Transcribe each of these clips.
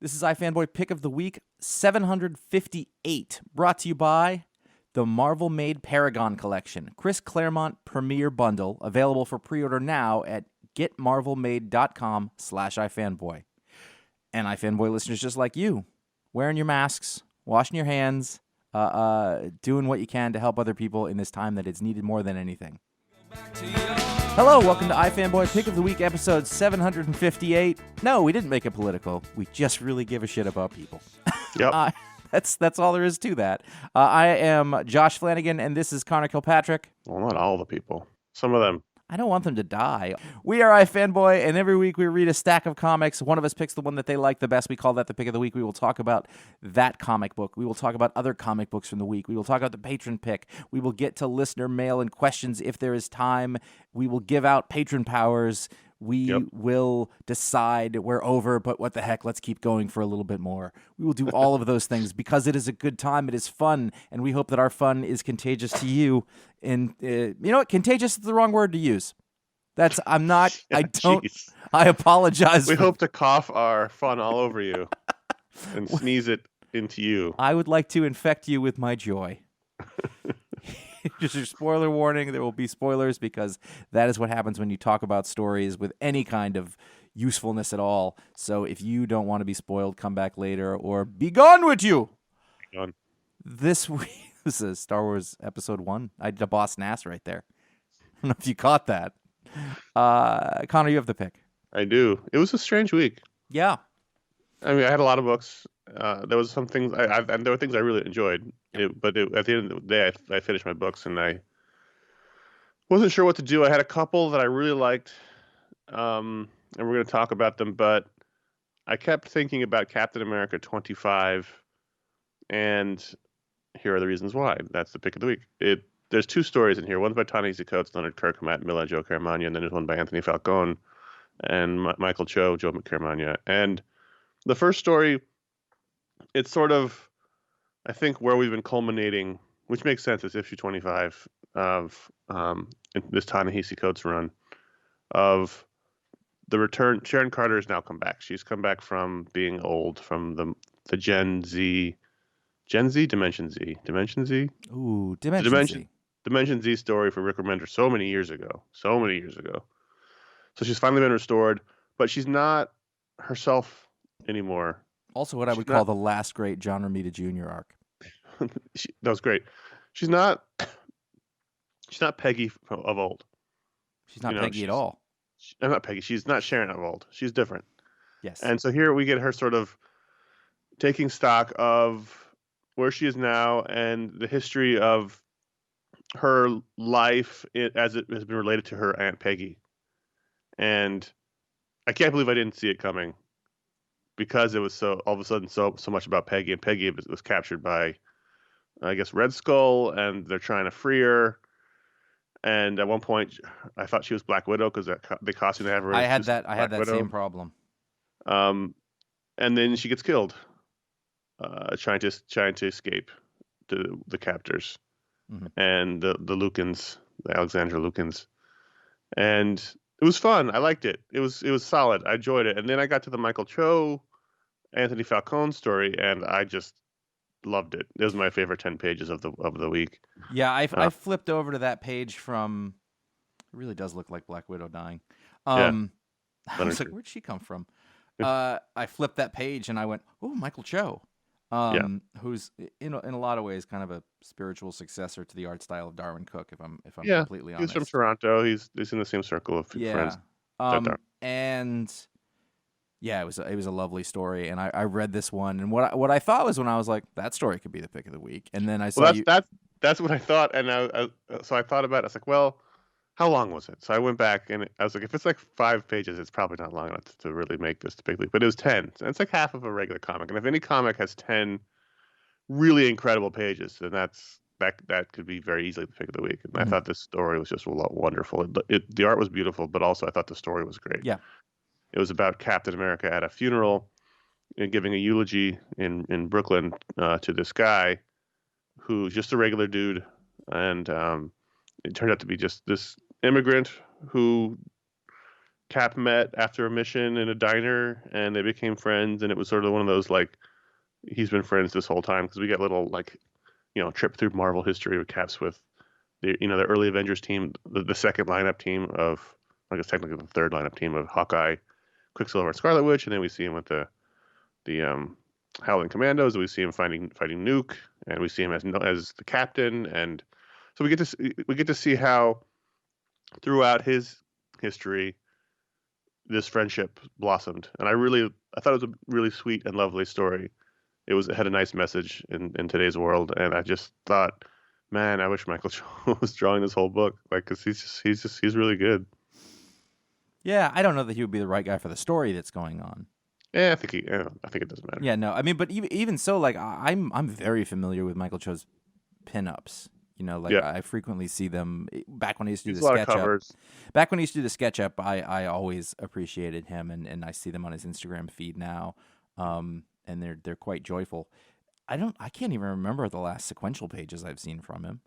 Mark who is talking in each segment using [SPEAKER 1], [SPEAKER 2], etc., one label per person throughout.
[SPEAKER 1] This is iFanboy Pick of the Week 758, brought to you by the Marvel Made Paragon Collection, Chris Claremont Premier Bundle, available for pre-order now at getmarvelmade.com/iFanboy. And iFanboy listeners just like you, wearing your masks, washing your hands, doing what you can to help other people in this time that it's needed more than anything. Hello, welcome to iFanboy Pick of the Week, episode 758. No, we didn't make it political. We just really give a shit about people.
[SPEAKER 2] Yep.
[SPEAKER 1] That's all there is to that. I am Josh Flanagan, and this is Connor Kilpatrick.
[SPEAKER 2] Well, not all the people. Some of them.
[SPEAKER 1] I don't want them to die. We are iFanboy, and every week we read a stack of comics. One of us picks the one that they like the best. We call that the Pick of the Week. We will talk about that comic book. We will talk about other comic books from the week. We will talk about the Patron Pick. We will get to listener mail and questions if there is time. We will give out patron powers. We will decide we're over, but what the heck, let's keep going for a little bit more. We will do all of those things because it is a good time, it is fun, and we hope that our fun is contagious to you. And you know what? Contagious is the wrong word to use. I apologize.
[SPEAKER 2] We hope to cough our fun all over you and sneeze it into you.
[SPEAKER 1] I would like to infect you with my joy. Just a spoiler warning, there will be spoilers because that is what happens when you talk about stories with any kind of usefulness at all. So if you don't want to be spoiled, come back later or be gone with you.
[SPEAKER 2] Be gone.
[SPEAKER 1] This week, this is Star Wars Episode 1. I did a Boss Nass right there. I don't know if you caught that. Connor, you have the pick.
[SPEAKER 2] I do. It was a strange week.
[SPEAKER 1] Yeah.
[SPEAKER 2] I mean, I had a lot of books. There was some things, and there were things I really enjoyed. But at the end of the day, I finished my books, and I wasn't sure what to do. I had a couple that I really liked, and we're going to talk about them. But I kept thinking about Captain America 25, and here are the reasons why. That's the pick of the week. There's two stories in here. One's by ta-nehisi Coates, Leonard Kirk, Matt Miller, Joe Caramagna, and then there's one by Anthony Falcone and Michael Cho, Joe Caramagna. And the first story, it's sort of, I think, where we've been culminating, which makes sense. It's issue 25 of this ta-nehisi Coates run of the return. Sharon Carter has now come back. She's come back from being old, from the Dimension Z. Dimension Z.
[SPEAKER 1] Ooh, Dimension Z.
[SPEAKER 2] Dimension Z story for Rick Remender so many years ago. So she's finally been restored, but she's not herself anymore.
[SPEAKER 1] Also what I would call the last great John Romita Jr. arc.
[SPEAKER 2] That was great. She's not Peggy of old.
[SPEAKER 1] She's not Peggy at all.
[SPEAKER 2] Not Peggy. She's not Sharon of old. She's different.
[SPEAKER 1] Yes.
[SPEAKER 2] And so here we get her sort of taking stock of where she is now and the history of her life as it has been related to her Aunt Peggy. And I can't believe I didn't see it coming because it was so all of a sudden so much about Peggy, and Peggy was captured by, I guess, Red Skull, and they're trying to free her. And at one point, I thought she was Black Widow because the costume they have her.
[SPEAKER 1] I had that same problem.
[SPEAKER 2] And then she gets killed, trying to escape the captors, and the Lukens, the Alexandra Lukens, and it was fun. I liked it. It was solid. I enjoyed it. And then I got to the Michael Cho, Anthony Falcone story, and I just loved it. It was my favorite 10 pages of the week.
[SPEAKER 1] Yeah, I flipped over to that page from. It really does look like Black Widow dying. I was like, where'd she come from? I flipped that page and I went, oh, Michael Cho, who's in a lot of ways kind of a spiritual successor to the art style of Darwin Cook. If I'm completely honest,
[SPEAKER 2] he's from Toronto. He's in the same circle of friends.
[SPEAKER 1] And yeah, it was a lovely story, and I read this one, and what I thought was when I was like, that story could be the pick of the week, and then I saw
[SPEAKER 2] that's what I thought, and so I thought about it. I was like, well, how long was it? So I went back and I was like, if it's like 5 pages, it's probably not long enough to really make this the pick of the week. But it was 10. So it's like half of a regular comic. And if any comic has 10 really incredible pages, then that could be very easily the pick of the week. And I thought this story was just wonderful. The art was beautiful, but also I thought the story was great.
[SPEAKER 1] Yeah.
[SPEAKER 2] It was about Captain America at a funeral and giving a eulogy in Brooklyn to this guy who's just a regular dude. And it turned out to be just this immigrant who Cap met after a mission in a diner, and they became friends, and it was sort of one of those like he's been friends this whole time because we get little like trip through Marvel history with Caps with the early Avengers team, the second lineup team of I guess technically the third lineup team of Hawkeye, Quicksilver, and Scarlet Witch, and then we see him with the Howling Commandos. We see him fighting Nuke, and we see him as the captain, and so we get to see how throughout his history this friendship blossomed, and I thought it was a really sweet and lovely story. It had a nice message in today's world, and I just thought, man, I wish Michael Cho was drawing this whole book, like, because he's really good.
[SPEAKER 1] Yeah, I don't know that he would be the right guy for the story that's going on.
[SPEAKER 2] Yeah, I think it doesn't matter.
[SPEAKER 1] Yeah, no, I mean, but even so, like I'm very familiar with Michael Cho's pinups. I frequently see them back when he used to do the SketchUp. Back when he used to do the SketchUp, I always appreciated him, and I see them on his Instagram feed now, and they're quite joyful. I can't even remember the last sequential pages I've seen from him.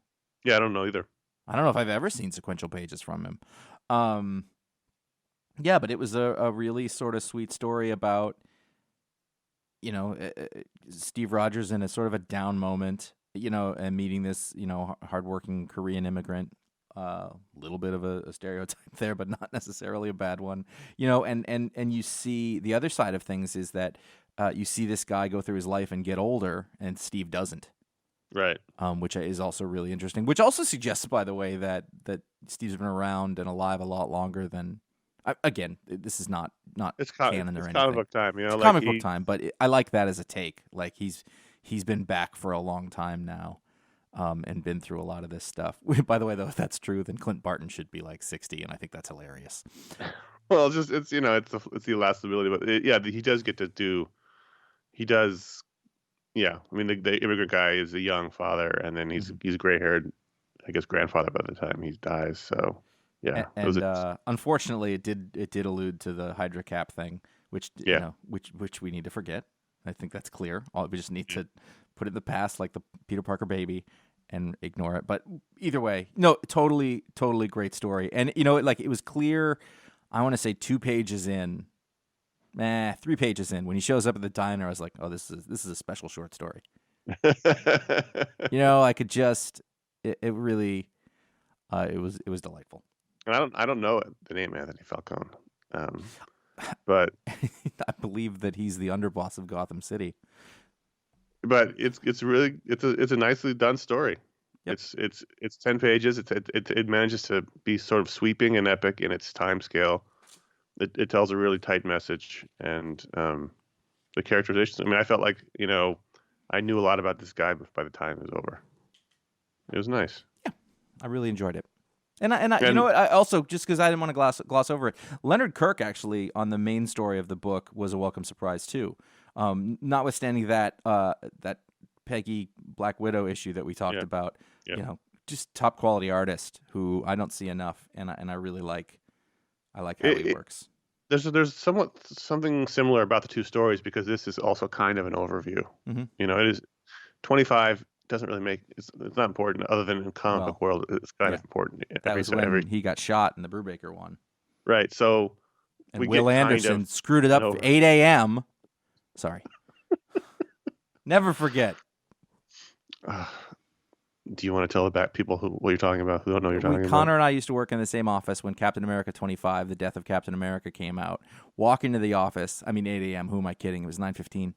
[SPEAKER 2] Yeah, I don't know either.
[SPEAKER 1] I don't know if I've ever seen sequential pages from him. Yeah, but it was a really sort of sweet story about, Steve Rogers in a sort of a down moment, and meeting this, hardworking Korean immigrant. Little bit of a stereotype there, but not necessarily a bad one. And you see the other side of things is that you see this guy go through his life and get older, and Steve doesn't.
[SPEAKER 2] Right.
[SPEAKER 1] Which is also really interesting. Which also suggests, by the way, that Steve's been around and alive a lot longer than. Again, this is not
[SPEAKER 2] it's
[SPEAKER 1] canon or anything.
[SPEAKER 2] It's comic book time,
[SPEAKER 1] It's comic book time, but I like that as a take. Like he's been back for a long time now, and been through a lot of this stuff. By the way, though, if that's true, then Clint Barton should be like 60, and I think that's hilarious.
[SPEAKER 2] Well, it's the elastability, but he does get to do. He does. Yeah, I mean the immigrant guy is a young father, and then he's gray haired, I guess, grandfather by the time he dies. So. Yeah,
[SPEAKER 1] and unfortunately, it did allude to the Hydra Cap thing, which which we need to forget. I think that's clear. We just need to put it in the past, like the Peter Parker baby, and ignore it. But either way, no, totally great story. And it was clear. I want to say 2 pages in, 3 pages in, when he shows up at the diner, I was like, oh, this is a special short story. I could just it really it was delightful.
[SPEAKER 2] And I don't know the name Anthony Falcone, but
[SPEAKER 1] I believe that he's the underboss of Gotham City.
[SPEAKER 2] But it's a nicely done story. Yep. It's 10 pages. It manages to be sort of sweeping and epic in its time scale. It tells a really tight message, and the characterizations. I mean, I felt like I knew a lot about this guy by the time it was over. It was nice.
[SPEAKER 1] Yeah, I really enjoyed it. And you know what? I also, just because I didn't want to gloss over it, Leonard Kirk actually on the main story of the book was a welcome surprise too. Notwithstanding that Peggy Black Widow issue that we talked about, just top quality artist who I don't see enough, and I really like. I like how he works.
[SPEAKER 2] There's something similar about the two stories because this is also kind of an overview. Mm-hmm. It is 25. Doesn't really make it's not important other than in comic book world it's kind of important.
[SPEAKER 1] That was when he got shot in the Brubaker one,
[SPEAKER 2] right? So
[SPEAKER 1] and Will Anderson screwed it up for 8 a.m. Sorry, never forget.
[SPEAKER 2] Do you want to tell the people what you're talking about who don't know what you're talking about?
[SPEAKER 1] Connor and I used to work in the same office when Captain America 25, The Death of Captain America, came out. Walk into the office. I mean, 8 a.m. Who am I kidding? It was 9:15.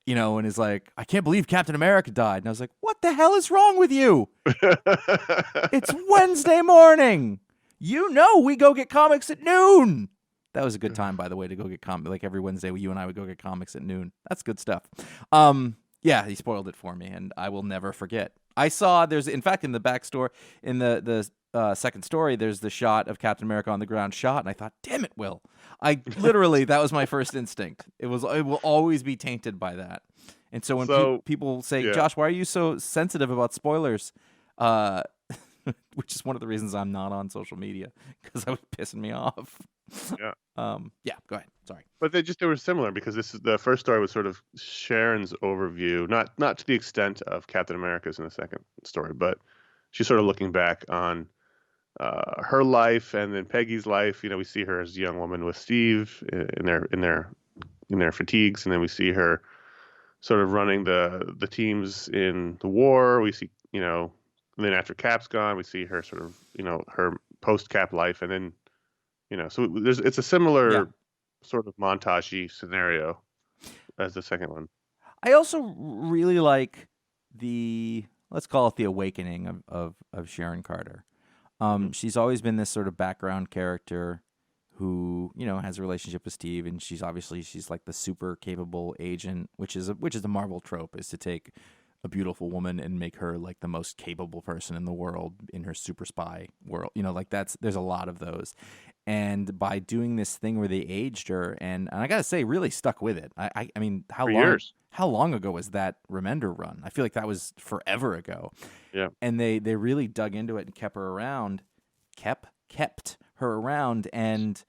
[SPEAKER 1] And he's like, I can't believe Captain America died. And I was like, what the hell is wrong with you? It's Wednesday morning. We go get comics at noon. That was a good time, by the way, to go get comics. Like every Wednesday, you and I would go get comics at noon. That's good stuff. Yeah, he spoiled it for me, and I will never forget. I saw in fact, in the backstory, in the second story, there's the shot of Captain America on the ground shot, and I thought, damn it, Will. That was my first instinct. It will always be tainted by that. And so when people say, Josh, why are you so sensitive about spoilers? Which is one of the reasons I'm not on social media, because that was pissing me off.
[SPEAKER 2] Yeah.
[SPEAKER 1] Go ahead. Sorry.
[SPEAKER 2] But they were similar because the first story was sort of Sharon's overview, not to the extent of Captain America's in the second story, but she's sort of looking back on her life, and then Peggy's life. We see her as a young woman with Steve in their fatigues, and then we see her sort of running the teams in the war. We see, and then after Cap's gone, we see her sort of, her post Cap life, and then, so it's a
[SPEAKER 1] Yeah.
[SPEAKER 2] similar sort of montage-y scenario as the second one.
[SPEAKER 1] I also really like let's call it the awakening of Sharon Carter. She's always been this sort of background character who, has a relationship with Steve, and she's like the super capable agent, which is a Marvel trope, is to take a beautiful woman and make her like the most capable person in the world in her super spy world. Like there's a lot of those. And by doing this thing where they aged her, and I gotta say, really stuck with it. I mean,
[SPEAKER 2] For years.
[SPEAKER 1] how long ago was that Remender run? I feel like that was forever ago.
[SPEAKER 2] Yeah.
[SPEAKER 1] And they really dug into it and kept her around, kept her around. And,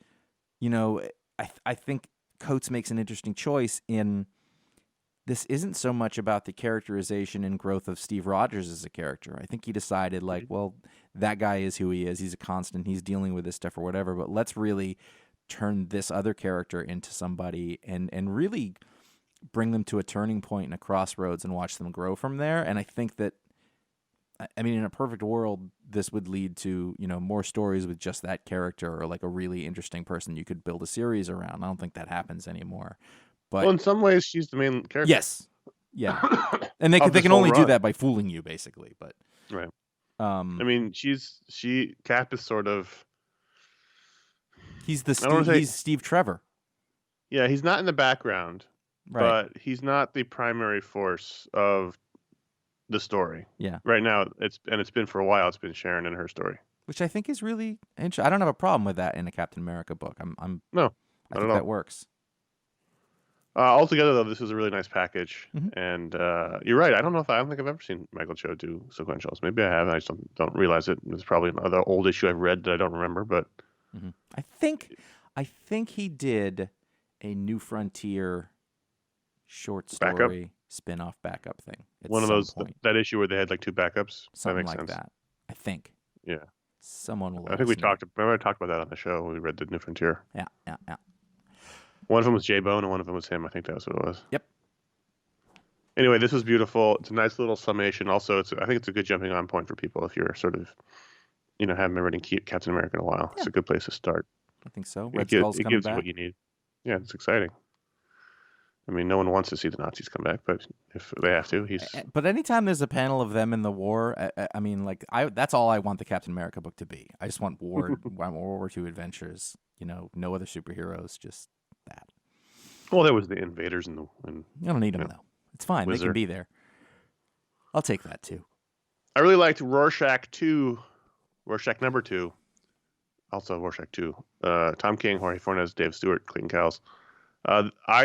[SPEAKER 1] I think Coates makes an interesting choice in this isn't so much about the characterization and growth of Steve Rogers as a character. I think he decided, like, well, that guy is who he is. He's a constant. He's dealing with this stuff or whatever. But let's really turn this other character into somebody and really bring them to a turning point and a crossroads and watch them grow from there. And I think that, I mean, in a perfect world, this would lead to, more stories with just that character or like a really interesting person you could build a series around. I don't think that happens anymore. But
[SPEAKER 2] Well, in some ways, she's the main character.
[SPEAKER 1] yes. Yeah. And they can only do that by fooling you, basically. But
[SPEAKER 2] right. I mean, Cap is sort of.
[SPEAKER 1] He's Steve Trevor.
[SPEAKER 2] Yeah, he's not in the background,
[SPEAKER 1] right?
[SPEAKER 2] But he's not the primary force of the story.
[SPEAKER 1] Yeah.
[SPEAKER 2] Right now, it's been for a while. It's been Sharon and her story,
[SPEAKER 1] which I think is really interesting. I don't have a problem with that in a Captain America book. I think that works.
[SPEAKER 2] Altogether, though, this is a really nice package,
[SPEAKER 1] Mm-hmm.
[SPEAKER 2] and you're right. I don't think I've ever seen Michael Cho do sequentials. Maybe I have. I just don't realize it. It's probably another old issue I've read that I don't remember. But
[SPEAKER 1] I think he did a New Frontier short story spin-off backup thing.
[SPEAKER 2] One of those that issue where they had like two backups.
[SPEAKER 1] Something
[SPEAKER 2] that makes
[SPEAKER 1] like
[SPEAKER 2] sense.
[SPEAKER 1] that. I think.
[SPEAKER 2] Yeah.
[SPEAKER 1] Someone will.
[SPEAKER 2] I think we talked. Remember I talked about that on the show when we read the New Frontier.
[SPEAKER 1] Yeah.
[SPEAKER 2] One of them was J-Bone and one of them was him. I think that was what it was.
[SPEAKER 1] Yep.
[SPEAKER 2] Anyway, this was beautiful. It's a nice little summation. Also, I think it's a good jumping on point for people if you're sort of, haven't been reading Captain America in a while. Yeah. It's a good place to start.
[SPEAKER 1] I think so. Red Skull's coming
[SPEAKER 2] gives
[SPEAKER 1] back.
[SPEAKER 2] You what you need. Yeah, it's exciting. I mean, no one wants to see the Nazis come back, but if they have to, he's.
[SPEAKER 1] But anytime there's a panel of them in the war, I mean, like that's all I want the Captain America book to be. I just want World War II adventures. No other superheroes, just that.
[SPEAKER 2] Well, there was the invaders and
[SPEAKER 1] I don't need them though. It's fine. Wizard. They can be there. I'll take that too.
[SPEAKER 2] I really liked Rorschach 2, Rorschach number 2, also Rorschach 2. Tom King, Jorge Fornes, Dave Stewart, Clayton Cowles.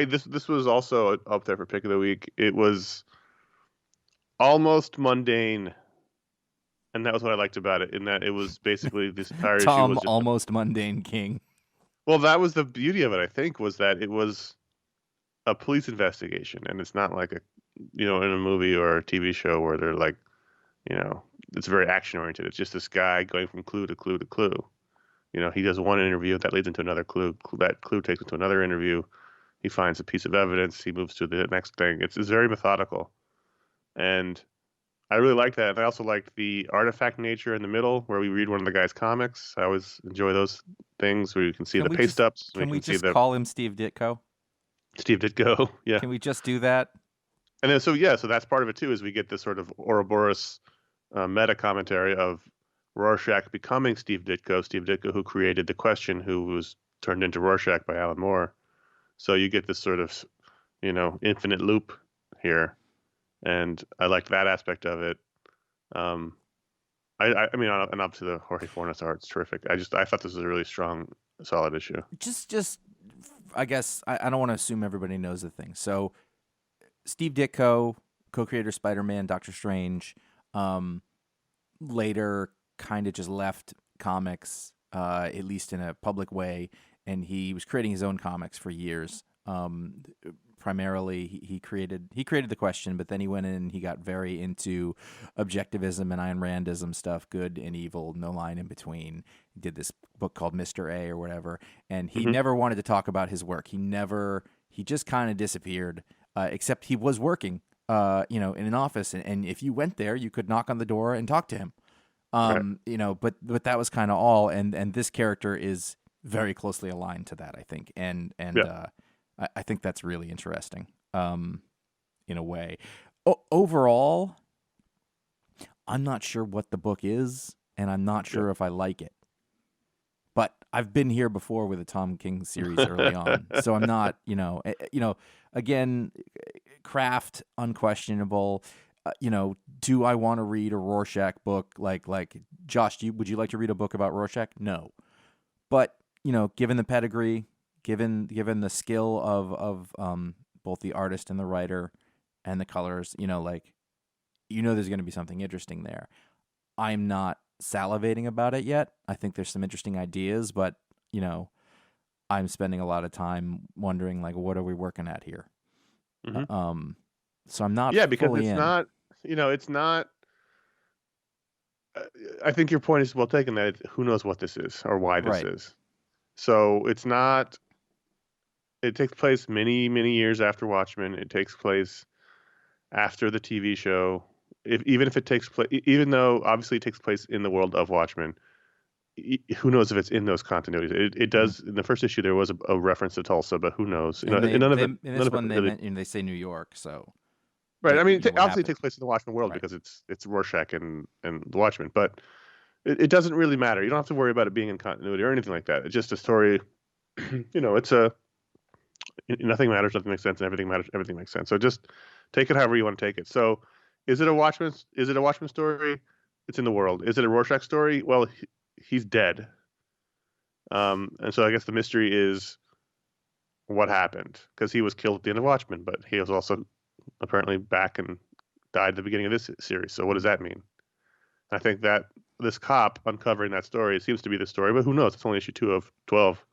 [SPEAKER 2] This was also up there for pick of the week. It was almost mundane, and that was what I liked about it. In that it was basically this entire
[SPEAKER 1] Tom
[SPEAKER 2] issue was
[SPEAKER 1] almost mundane King.
[SPEAKER 2] Well, that was the beauty of it. I think was that it was a police investigation, and it's not like in a movie or a TV show where they're like, it's very action oriented. It's just this guy going from clue to clue to clue. He does one interview that leads into another clue. That clue takes him to another interview. He finds a piece of evidence. He moves to the next thing. It's very methodical. And I really like that. And I also liked the artifact nature in the middle where we read one of the guy's comics. I always enjoy those things where you can see the paste ups.
[SPEAKER 1] Can we just call him Steve Ditko?
[SPEAKER 2] Steve Ditko, yeah.
[SPEAKER 1] Can we just do that?
[SPEAKER 2] And then, so that's part of it too, is we get this sort of Ouroboros meta commentary of Rorschach becoming Steve Ditko who created the Question, who was turned into Rorschach by Alan Moore. So you get this sort of, infinite loop here, and I liked that aspect of it. I mean, and up to the Jorge Fornes art, it's terrific. I thought this was a really strong, solid issue.
[SPEAKER 1] Just, I guess I don't want to assume everybody knows the thing. So, Steve Ditko, co-creator Spider-Man, Doctor Strange, later kind of just left comics, at least in a public way, and he was creating his own comics for years. Primarily, he created the question, but then he went in and he got very into objectivism and Ayn Randism stuff, good and evil, no line in between. He did this book called Mr. A or whatever, and he never wanted to talk about his work. He just kind of disappeared, except he was working, in an office, and if you went there, you could knock on the door and talk to him. But that was kind of all, and this character is very closely aligned to that, I think, and I think that's really interesting, in a way. Overall, I'm not sure what the book is, and I'm not sure if I like it. But I've been here before with a Tom King series early on, so I'm not, again, craft unquestionable. Do I want to read a Rorschach book? Like Josh, would you like to read a book about Rorschach? No, but given the pedigree, given the skill of both the artist and the writer and the colors, there's going to be something interesting there. I'm not salivating about it yet. I think there's some interesting ideas, but I'm spending a lot of time wondering, like, what are we working at here? So I'm not.
[SPEAKER 2] Yeah, because
[SPEAKER 1] fully
[SPEAKER 2] it's
[SPEAKER 1] in.
[SPEAKER 2] not. It's not. I think your point is well taken. That who knows what this is or why this is. So it's not. It takes place many, many years after Watchmen. It takes place after the TV show. Even though obviously it takes place in the world of Watchmen, who knows if it's in those continuities? It does. In the first issue, there was a reference to Tulsa, but who knows?
[SPEAKER 1] They say New York, so.
[SPEAKER 2] Right. I mean, obviously it takes place in the Watchmen world because it's Rorschach and the Watchmen, but it doesn't really matter. You don't have to worry about it being in continuity or anything like that. It's just a story. It's nothing matters, nothing makes sense, and everything matters, everything makes sense. So just take it however you want to take it. So, is it a Watchmen story? It's in the world. Is it a Rorschach story? Well, he's dead. And so I guess the mystery is what happened, because he was killed at the end of Watchmen, but he was also apparently back and died at the beginning of this series. So what does that mean? I think that this cop uncovering that story seems to be the story, but who knows? It's only issue 2 of 12.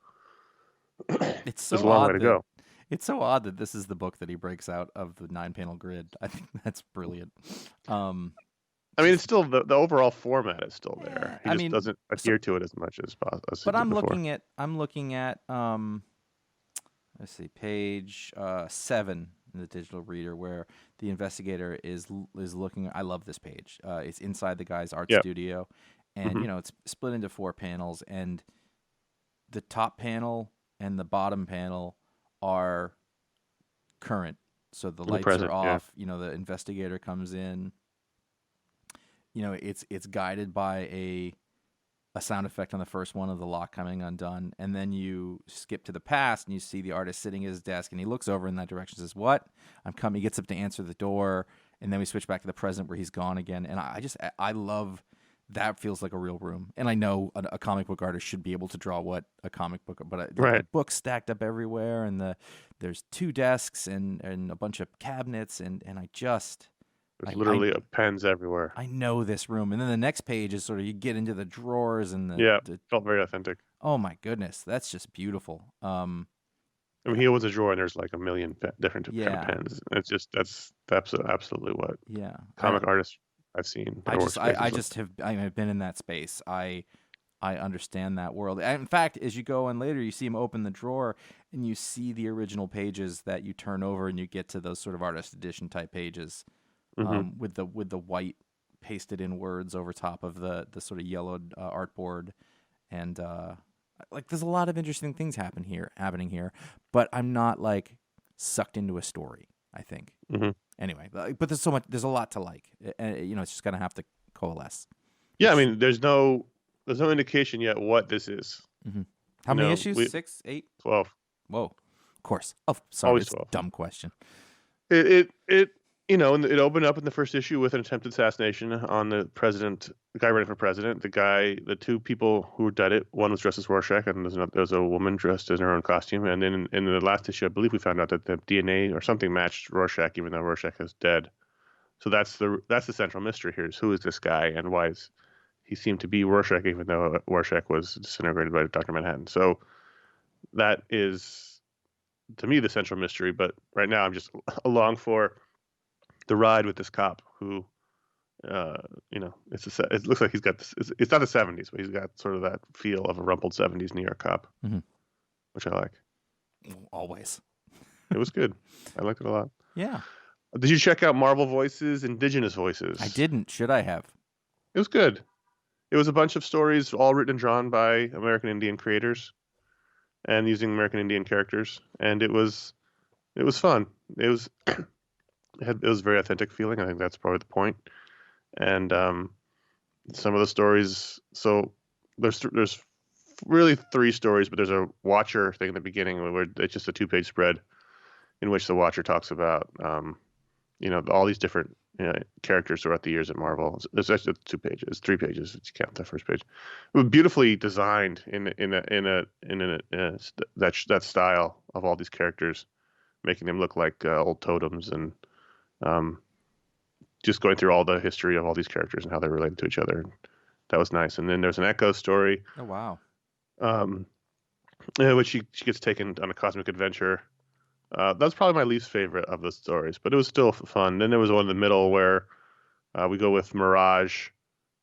[SPEAKER 1] It's so
[SPEAKER 2] There's a long way to go.
[SPEAKER 1] It's so odd that this is the book that he breaks out of the 9-panel grid. I think that's brilliant.
[SPEAKER 2] I mean, it's still the overall format is still there. He just doesn't adhere to it as much as possible.
[SPEAKER 1] But I'm looking at let's see, page 7 in the digital reader, where the investigator is looking. I love this page. It's inside the guy's art studio, and it's split into 4 panels, and the top panel and the bottom panel are current. So the lights are off. The investigator comes in. It's guided by a sound effect on the first one of the lock coming undone, and then you skip to the past and you see the artist sitting at his desk, and he looks over in that direction, and says, "What? I'm coming." He gets up to answer the door, and then we switch back to the present where he's gone again. And I love that. Feels like a real room. And I know a comic book artist should be able to draw what a comic book, but the books stacked up everywhere, and there's 2 desks and a bunch of cabinets, and I just.
[SPEAKER 2] There's literally pens everywhere.
[SPEAKER 1] I know this room. And then the next page is sort of, you get into the drawers and
[SPEAKER 2] it felt very authentic.
[SPEAKER 1] Oh my goodness. That's just beautiful.
[SPEAKER 2] I mean, he opens a drawer and there's like a million different kind of pens. It's just, that's absolutely what comic artists I've seen.
[SPEAKER 1] I have been in that space. I understand that world. In fact, as you go in later, you see him open the drawer and you see the original pages that you turn over, and you get to those sort of artist edition type pages. With the white pasted in words over top of the sort of yellowed artboard, and there's a lot of interesting things happening here, but I'm not like sucked into a story, I think. Anyway, but there's a lot to like, and it's just gonna have to coalesce.
[SPEAKER 2] Yeah, I mean, there's no indication yet what this is.
[SPEAKER 1] How many issues? 6, 8,
[SPEAKER 2] 12.
[SPEAKER 1] Whoa, of course. Oh, sorry,
[SPEAKER 2] always
[SPEAKER 1] it's
[SPEAKER 2] 12.
[SPEAKER 1] A dumb question.
[SPEAKER 2] And it opened up in the first issue with an attempted assassination on the guy running for president. The 2 people who did it, one was dressed as Rorschach, and there was a woman dressed in her own costume. And then in the last issue, I believe we found out that the DNA or something matched Rorschach, even though Rorschach is dead. So that's the central mystery here: is who is this guy, and why is he seemed to be Rorschach, even though Rorschach was disintegrated by Dr. Manhattan. So that is to me the central mystery. But right now I'm just along for the ride with this cop who, it looks like he's got this. It's not the '70s, but he's got sort of that feel of a rumpled '70s New York cop, which I like.
[SPEAKER 1] Always.
[SPEAKER 2] It was good. I liked it a lot.
[SPEAKER 1] Yeah.
[SPEAKER 2] Did you check out Marvel Voices, Indigenous Voices?
[SPEAKER 1] I didn't. Should I have?
[SPEAKER 2] It was good. It was a bunch of stories, all written and drawn by American Indian creators, and using American Indian characters, and it was fun. It was it was very authentic feeling. I think that's probably the point. And some of the stories. So there's really three stories, but there's a Watcher thing in the beginning where it's just a 2-page spread in which the Watcher talks about all these different characters throughout the years at Marvel. It's actually 2 pages, 3 pages if you count the first page. It was beautifully designed in that style of all these characters, making them look like old totems, and just going through all the history of all these characters and how they're related to each other. That was nice. And then there's an Echo story.
[SPEAKER 1] Oh wow.
[SPEAKER 2] Which she gets taken on a cosmic adventure. That's probably my least favorite of the stories, but it was still fun. Then there was one in the middle where we go with Mirage,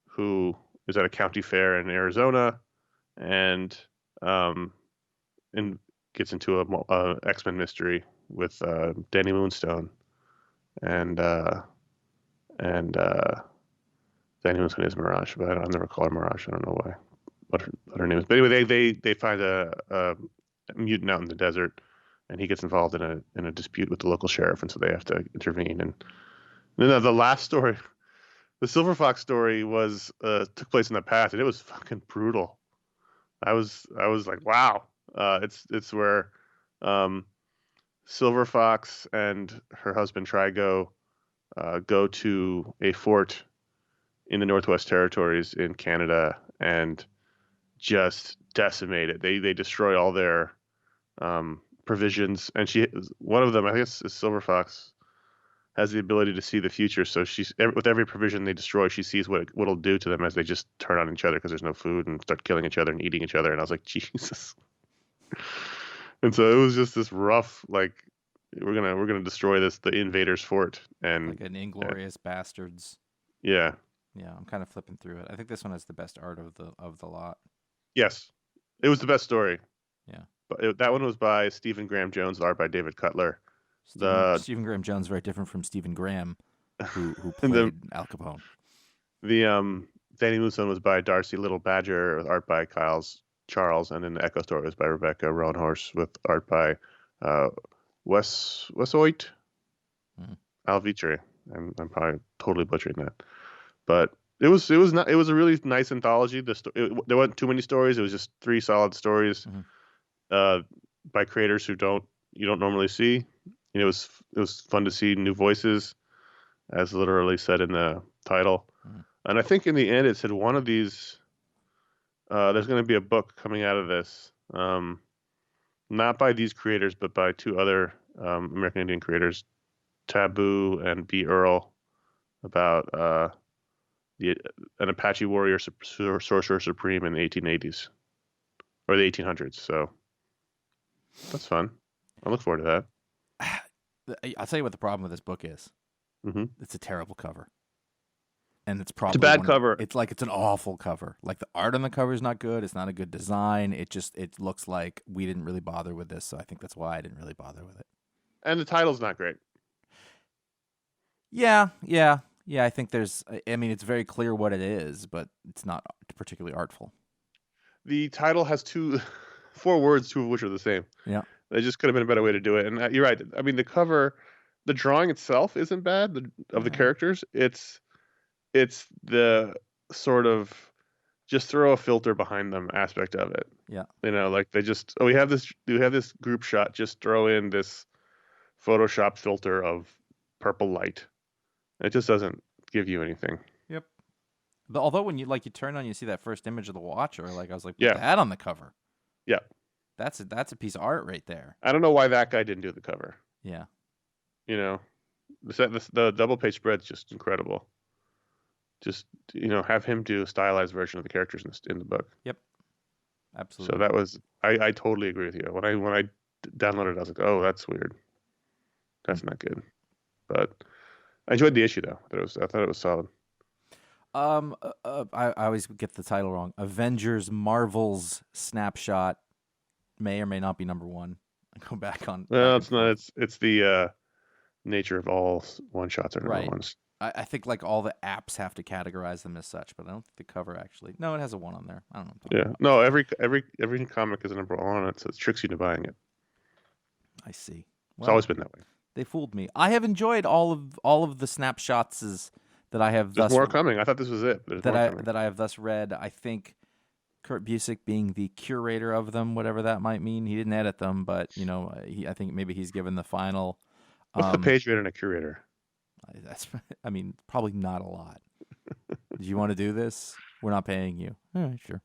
[SPEAKER 2] who is at a county fair in Arizona, and gets into a X-Men mystery with Danny Moonstone, and Danny Moonstone is Mirage, but I never call her Mirage. I don't know why. What her name is. But anyway, they find a mutant out in the desert, and he gets involved in a dispute with the local sheriff, and so they have to intervene. And then the last story, the Silver Fox story, took place in the past, and it was fucking brutal. I was like, wow. It's where Silver Fox and her husband Trigo go to a fort in the Northwest Territories in Canada and just decimate it. They destroy all their provisions, and one of them, I guess, is Silver Fox, has the ability to see the future. So with every provision they destroy, she sees what it'll do to them as they just turn on each other because there's no food and start killing each other and eating each other. And I was like, Jesus. And so it was just this rough, like, we're gonna destroy the invaders' fort, and
[SPEAKER 1] like an Inglorious Bastards.
[SPEAKER 2] Yeah.
[SPEAKER 1] Yeah, I'm kind of flipping through it. I think this one has the best art of the lot.
[SPEAKER 2] Yes, it was the best story.
[SPEAKER 1] Yeah,
[SPEAKER 2] but that one was by Stephen Graham Jones, art by David Cutler.
[SPEAKER 1] Stephen Graham Jones, very different from Stephen Graham, who played Al Capone.
[SPEAKER 2] The Danny Moonstone was by Darcy Little Badger with art by Charles, and then the Echo story was by Rebecca Roanhorse with art by Wes Oit Alvitre. I'm probably totally butchering that, but it was a really nice anthology. There weren't too many stories. It was just 3 solid stories by creators you don't normally see. It was fun to see new voices, as literally said in the title. And I think in the end it said one of these, there's going to be a book coming out of this, not by these creators, but by 2 other American Indian creators, Taboo and B. Earl, about an Apache warrior sorcerer supreme in the 1880s or the 1800s. So that's fun. I look forward to that.
[SPEAKER 1] I'll tell you what the problem with this book is.
[SPEAKER 2] Mm-hmm.
[SPEAKER 1] It's a terrible cover. And it's probably
[SPEAKER 2] a bad cover.
[SPEAKER 1] It's an awful cover. Like, the art on the cover is not good. It's not a good design. It looks like we didn't really bother with this. So I think that's why I didn't really bother with it.
[SPEAKER 2] And the title's not great.
[SPEAKER 1] Yeah. I think it's very clear what it is, but it's not particularly artful.
[SPEAKER 2] The title has 4 words, 2 of which are the same.
[SPEAKER 1] Yeah.
[SPEAKER 2] There just could have been a better way to do it. And you're right. I mean, the cover, the drawing itself isn't bad of the characters. It's the sort of just throw a filter behind them aspect of it.
[SPEAKER 1] Yeah.
[SPEAKER 2] Like they just, we have this group shot, just throw in this Photoshop filter of purple light. It just doesn't give you anything.
[SPEAKER 1] Yep. Although when you turn on, you see that first image of the Watcher, I was like, put that on the cover.
[SPEAKER 2] Yeah.
[SPEAKER 1] That's a piece of art right there.
[SPEAKER 2] I don't know why that guy didn't do the cover.
[SPEAKER 1] Yeah.
[SPEAKER 2] The double page spread's just incredible. Just, have him do a stylized version of the characters in the book.
[SPEAKER 1] Yep. Absolutely.
[SPEAKER 2] So that was, I totally agree with you. When I downloaded it. I was like, oh, that's weird. That's not good. But I enjoyed the issue though. I thought it was solid.
[SPEAKER 1] I always get the title wrong. Avengers Marvel's Snapshot may or may not be number one. I go back on.
[SPEAKER 2] Well, it's not. It's the nature of all one shots are number ones.
[SPEAKER 1] I think like all the apps have to categorize them as such, but I don't think the cover actually. No, it has a 1 on there. I don't know. What I'm talking about.
[SPEAKER 2] No, every comic is a number 1 on it, so it tricks you into buying it.
[SPEAKER 1] I see.
[SPEAKER 2] It's always been that way.
[SPEAKER 1] They fooled me. I have enjoyed all of the snapshots that I have.
[SPEAKER 2] There's more coming. I thought this was it.
[SPEAKER 1] That I have thus read. I think Kurt Busiek being the curator of them, whatever that might mean. He didn't edit them, but I think maybe he's given the final.
[SPEAKER 2] What's the page rated on a curator?
[SPEAKER 1] Probably not a lot. Do you want to do this? We're not paying you. Sure.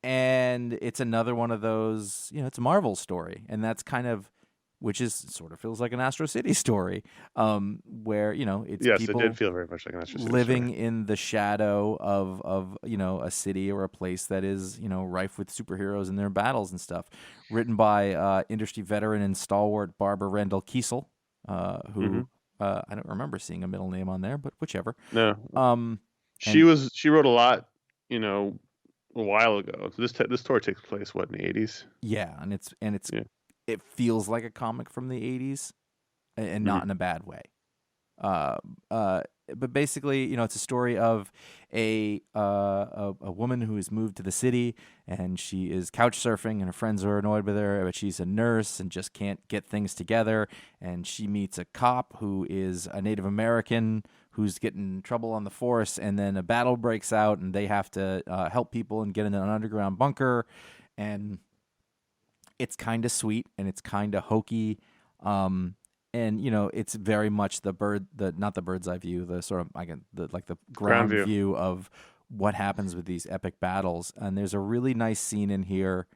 [SPEAKER 1] And it's another one of those, it's a Marvel story, and that's kind of, which is sort of feels like an Astro City story, where it's people
[SPEAKER 2] it did feel very much like an Astro City
[SPEAKER 1] living
[SPEAKER 2] story.
[SPEAKER 1] in the shadow of a city or a place that is rife with superheroes and their battles and stuff. Written by industry veteran and stalwart Barbara Randall Kiesel, who I don't remember seeing a middle name on there, but whichever.
[SPEAKER 2] No. She wrote a lot, a while ago. So this story takes place in the 80s?
[SPEAKER 1] Yeah, and it feels like a comic from the 80s, and not in a bad way. But basically, it's a story of a woman who has moved to the city, and she is couch surfing, and her friends are annoyed with her, but she's a nurse and just can't get things together. And she meets a cop who is a Native American who's getting in trouble on the force, and then a battle breaks out, and they have to help people and get in an underground bunker. And it's kind of sweet, and it's kind of hokey. And it's very much not the bird's eye view, the sort of the ground view of what happens with these epic battles. And there's a really nice scene in here.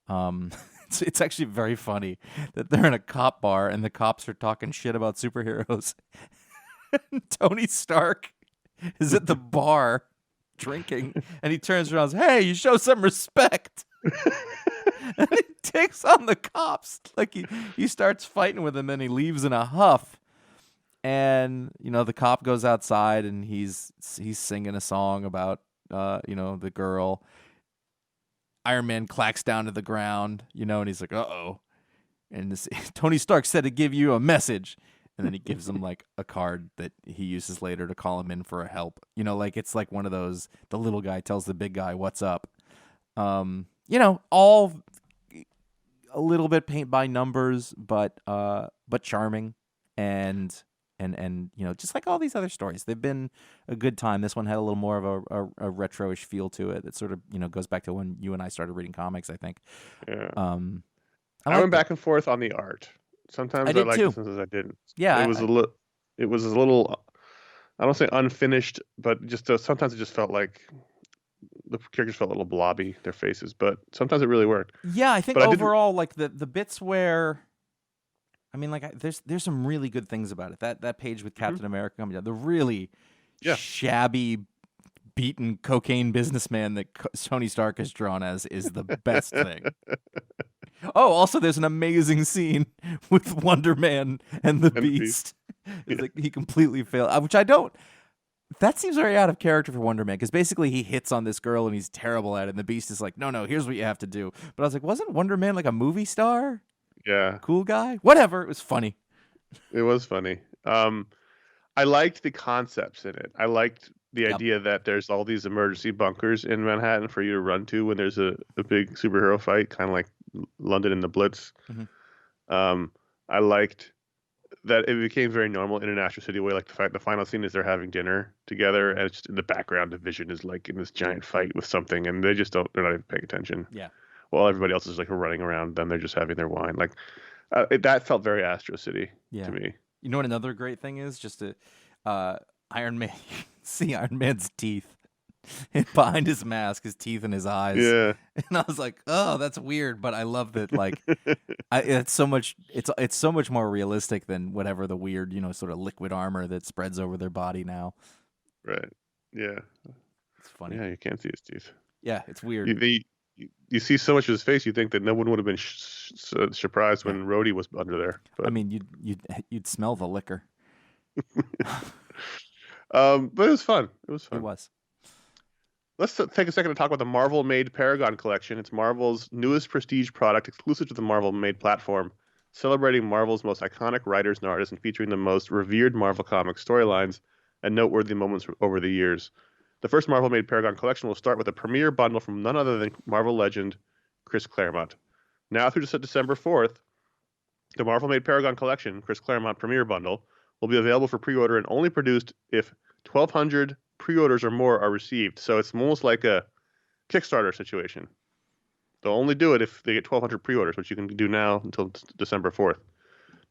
[SPEAKER 1] It's actually very funny that they're in a cop bar and the cops are talking shit about superheroes. Tony Stark is at the bar drinking, and he turns around and says, "Hey, you show some respect." And he takes on the cops. Like he starts fighting with them, and he leaves in a huff. And the cop goes outside, and he's singing a song about the girl. Iron Man clacks down to the ground, and he's like, "Uh-oh." And Tony Stark said to give you a message. And then he gives him like a card that he uses later to call him in for a help. It's like one of those, the little guy tells the big guy what's up. All a little bit paint by numbers, but charming, and just like all these other stories, they've been a good time. This one had a little more of a retro-ish feel to it. It sort of goes back to when you and I started reading comics, I think.
[SPEAKER 2] Yeah. I went back and forth on the art. Sometimes I liked it, sometimes I didn't.
[SPEAKER 1] Yeah,
[SPEAKER 2] it was a little. I don't say unfinished, but just sometimes it just felt like the characters felt a little blobby, their faces, but sometimes it really worked.
[SPEAKER 1] Yeah, I think overall, like the bits where, there's some really good things about it. That page with Captain America coming down, the really shabby, beaten cocaine businessman that Tony Stark has drawn as is the best thing. Oh, also, there's an amazing scene with Wonder Man and the Beast. It's like he completely failed, which I don't. That seems very out of character for Wonder Man, because basically he hits on this girl and he's terrible at it, and the Beast is like, no, here's what you have to do. But I was like, wasn't Wonder Man like a movie star?
[SPEAKER 2] Yeah.
[SPEAKER 1] Cool guy? Whatever. It was funny.
[SPEAKER 2] It was funny. I liked the concepts in it. I liked the idea that there's all these emergency bunkers in Manhattan for you to run to when there's a big superhero fight, kind of like London in the Blitz. Mm-hmm. I liked that it became very normal in an Astro City way. Like the final scene is they're having dinner together, and it's just in the background, Division is like in this giant fight with something, and they're not even paying attention.
[SPEAKER 1] Yeah. While
[SPEAKER 2] everybody else is like running around them, they're just having their wine. Like that felt very Astro City to me.
[SPEAKER 1] You know what another great thing is? Just Iron Man. See Iron Man's teeth behind his mask, his teeth and his eyes.
[SPEAKER 2] Yeah.
[SPEAKER 1] And I was like, oh, that's weird, but I love that. Like, it's so much more realistic than whatever the weird, sort of liquid armor that spreads over their body now.
[SPEAKER 2] Right. Yeah.
[SPEAKER 1] It's funny.
[SPEAKER 2] Yeah, you can't see his teeth.
[SPEAKER 1] Yeah, it's weird.
[SPEAKER 2] you see so much of his face, you think that no one would have been surprised when Rhodey was under there. But
[SPEAKER 1] I mean, you'd smell the liquor.
[SPEAKER 2] but it was fun. It was fun.
[SPEAKER 1] It was.
[SPEAKER 2] Let's take a second to talk about the Marvel Made Paragon Collection. It's Marvel's newest prestige product, exclusive to the Marvel Made platform, celebrating Marvel's most iconic writers and artists and featuring the most revered Marvel Comics storylines and noteworthy moments over the years. The first Marvel Made Paragon Collection will start with a premiere bundle from none other than Marvel legend Chris Claremont. Now through December 4th, the Marvel Made Paragon Collection, Chris Claremont Premiere Bundle, will be available for pre-order and only produced if 1,200 pre-orders or more are received. So it's almost like a Kickstarter situation. They'll only do it if they get 1,200 pre-orders, which you can do now until December 4th.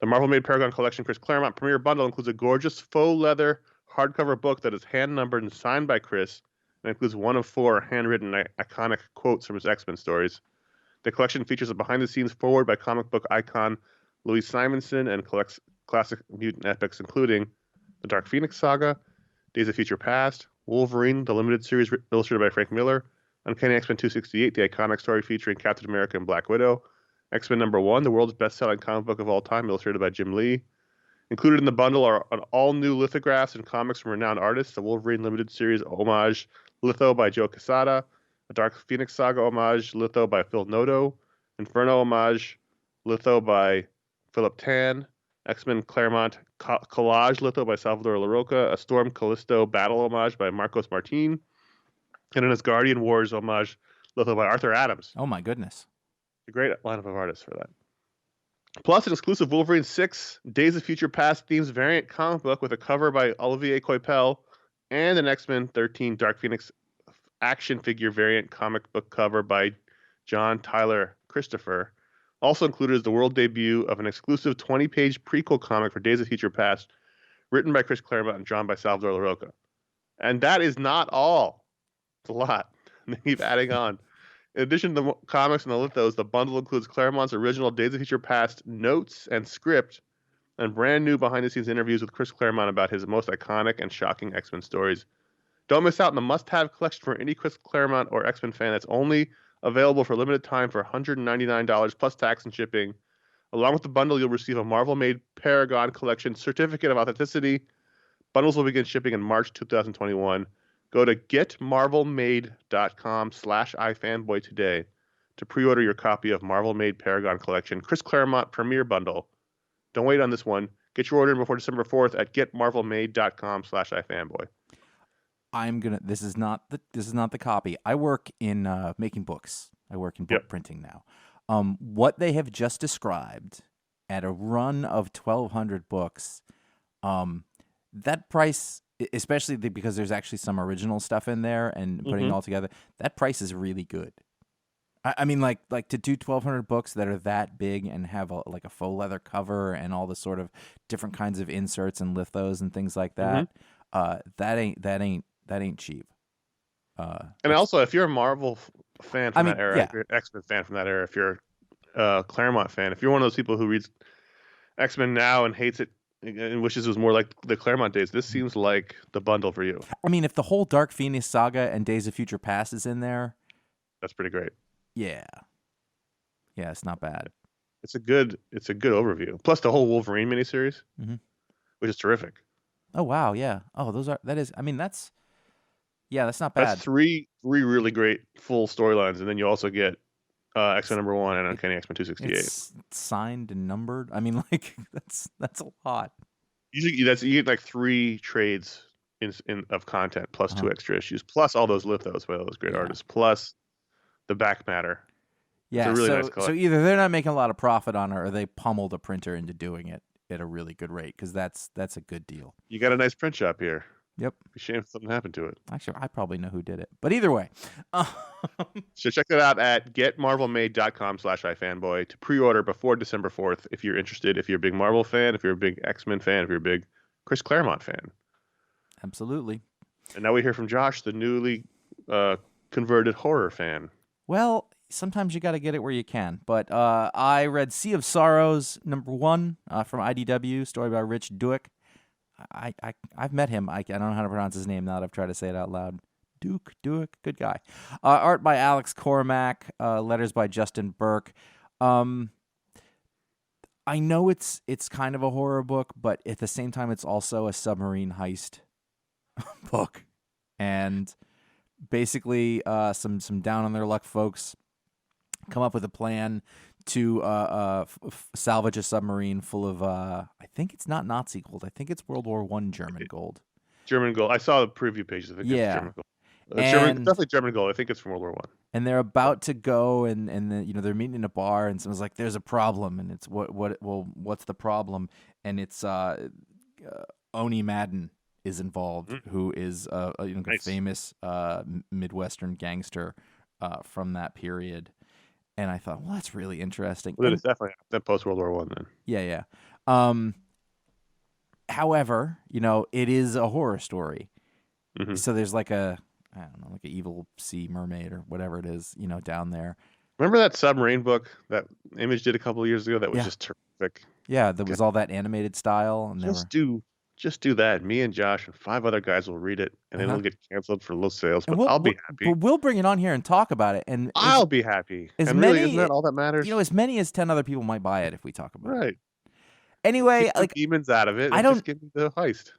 [SPEAKER 2] The Marvel Made Paragon Collection Chris Claremont Premiere Bundle includes a gorgeous faux leather hardcover book that is hand-numbered and signed by Chris, and includes one of 4 handwritten iconic quotes from his X-Men stories. The collection features a behind-the-scenes foreword by comic book icon Louis Simonson and collects classic mutant epics, including The Dark Phoenix Saga, Days of Future Past, Wolverine, the limited series illustrated by Frank Miller, Uncanny X-Men 268, the iconic story featuring Captain America and Black Widow, X-Men #1, the world's best-selling comic book of all time, illustrated by Jim Lee. Included in the bundle are all-new lithographs and comics from renowned artists, the Wolverine limited series homage litho by Joe Quesada, a Dark Phoenix Saga homage litho by Phil Noto, Inferno homage litho by Philip Tan, X-Men Claremont collage litho by Salvador Larroca, a Storm Callisto battle homage by Marcos Martin, and an Asgardian Wars homage litho by Arthur Adams.
[SPEAKER 1] Oh my goodness.
[SPEAKER 2] A great lineup of artists for that. Plus, an exclusive Wolverine 6 Days of Future Past themes variant comic book with a cover by Olivier Coipel and an X-Men 13 Dark Phoenix action figure variant comic book cover by John Tyler Christopher. Also included is the world debut of an exclusive 20-page prequel comic for Days of Future Past, written by Chris Claremont and drawn by Salvador Larroca. And that is not all. It's a lot. And they keep adding on. In addition to the comics and the lithos, the bundle includes Claremont's original Days of Future Past notes and script, and brand new behind-the-scenes interviews with Chris Claremont about his most iconic and shocking X-Men stories. Don't miss out on the must-have collection for any Chris Claremont or X-Men fan that's only available for a limited time for $199 plus tax and shipping. Along with the bundle, you'll receive a Marvel-Made Paragon Collection certificate of authenticity. Bundles will begin shipping in March 2021. Go to getmarvelmade.com/ifanboy today to pre-order your copy of Marvel Made Paragon Collection Chris Claremont Premiere Bundle. Don't wait on this one. Get your order in before December 4th at getmarvelmade.com/ifanboy.
[SPEAKER 1] This is not the copy. I work in making books. I work in book printing now. What they have just described at a run of 1,200 books, that price, especially because there's actually some original stuff in there and putting it all together, that price is really good. I mean, like to do 1,200 books that are that big and have a faux leather cover and all the sort of different kinds of inserts and lithos and things like that. That ain't cheap.
[SPEAKER 2] And also, if you're a Marvel fan from that era, if you're an X-Men fan from that era, if you're a Claremont fan, if you're one of those people who reads X-Men now and hates it and wishes it was more like the Claremont days, this seems like the bundle for you.
[SPEAKER 1] I mean, if the whole Dark Phoenix saga and Days of Future Past is in there,
[SPEAKER 2] that's pretty great.
[SPEAKER 1] Yeah, it's not bad.
[SPEAKER 2] It's a good overview. Plus the whole Wolverine miniseries, which is terrific.
[SPEAKER 1] Oh wow, yeah. Oh, that's not bad.
[SPEAKER 2] That's three really great full storylines, and then you also get X-Men #1 and Uncanny X-Men 268.
[SPEAKER 1] It's signed and numbered. I mean, like that's a lot.
[SPEAKER 2] Usually, you get like 3 trades of content plus 2 extra issues, plus all those lithos by all those great artists, plus the back matter.
[SPEAKER 1] Yeah,
[SPEAKER 2] it's a really nice collection.
[SPEAKER 1] So either they're not making a lot of profit on it, or they pummeled a printer into doing it at a really good rate, because that's a good deal.
[SPEAKER 2] You got a nice print shop here.
[SPEAKER 1] Yep.
[SPEAKER 2] Be shame if something happened to it.
[SPEAKER 1] Actually, I probably know who did it. But either way.
[SPEAKER 2] So check that out at getmarvelmade.com/ifanboy to pre-order before December 4th if you're interested, if you're a big Marvel fan, if you're a big X-Men fan, if you're a big Chris Claremont fan.
[SPEAKER 1] Absolutely.
[SPEAKER 2] And now we hear from Josh, the newly converted horror fan.
[SPEAKER 1] Well, sometimes you got to get it where you can. But I read Sea of Sorrows #1 from IDW, story by Rich Douek. I've met him. I don't know how to pronounce his name now that I've tried to say it out loud. Duke, good guy. Art by Alex Cormack. Letters by Justin Burke. I know it's kind of a horror book, but at the same time, it's also a submarine heist book, and basically, some down on their luck folks come up with a plan to salvage a submarine full of I think it's not Nazi gold. I think it's World War I German gold.
[SPEAKER 2] German gold. I saw the preview pages. I think it's German gold. Definitely German gold. I think it's from World War I.
[SPEAKER 1] And they're about to go, and they're meeting in a bar, and someone's like, "There's a problem," and it's what's the problem? And it's Oni Madden is involved, who is a famous Midwestern gangster from that period. And I thought, well, that's really interesting.
[SPEAKER 2] Well, it's definitely that post World War I then.
[SPEAKER 1] Yeah. However, it is a horror story, so there's like an evil sea mermaid or whatever it is, down there.
[SPEAKER 2] Remember that submarine book that Image did a couple of years ago? That was just terrific.
[SPEAKER 1] Yeah, there was all that animated style, and
[SPEAKER 2] just do that. Me and Josh and 5 other guys will read it, and it'll get canceled for low sales. But I'll be happy.
[SPEAKER 1] But we'll bring it on here and talk about it, and
[SPEAKER 2] I'll be happy. Isn't that all that matters?
[SPEAKER 1] As many as 10 other people might buy it if we talk about it.
[SPEAKER 2] Right.
[SPEAKER 1] Anyway,
[SPEAKER 2] keep the demons out of it. Just give me the heist.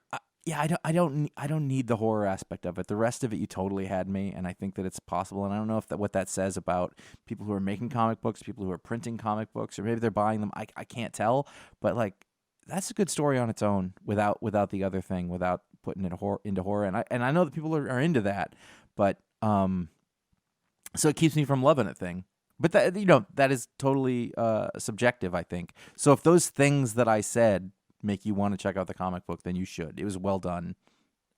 [SPEAKER 1] I don't need the horror aspect of it. The rest of it, you totally had me, and I think that it's possible. And I don't know what that says about people who are making comic books, people who are printing comic books, or maybe they're buying them. I can't tell, but that's a good story on its own without the other thing, without putting it into horror. And I know that people are into that, but so it keeps me from loving it thing. But that is totally subjective, I think. So if those things that I said make you want to check out the comic book, then you should. It was well done.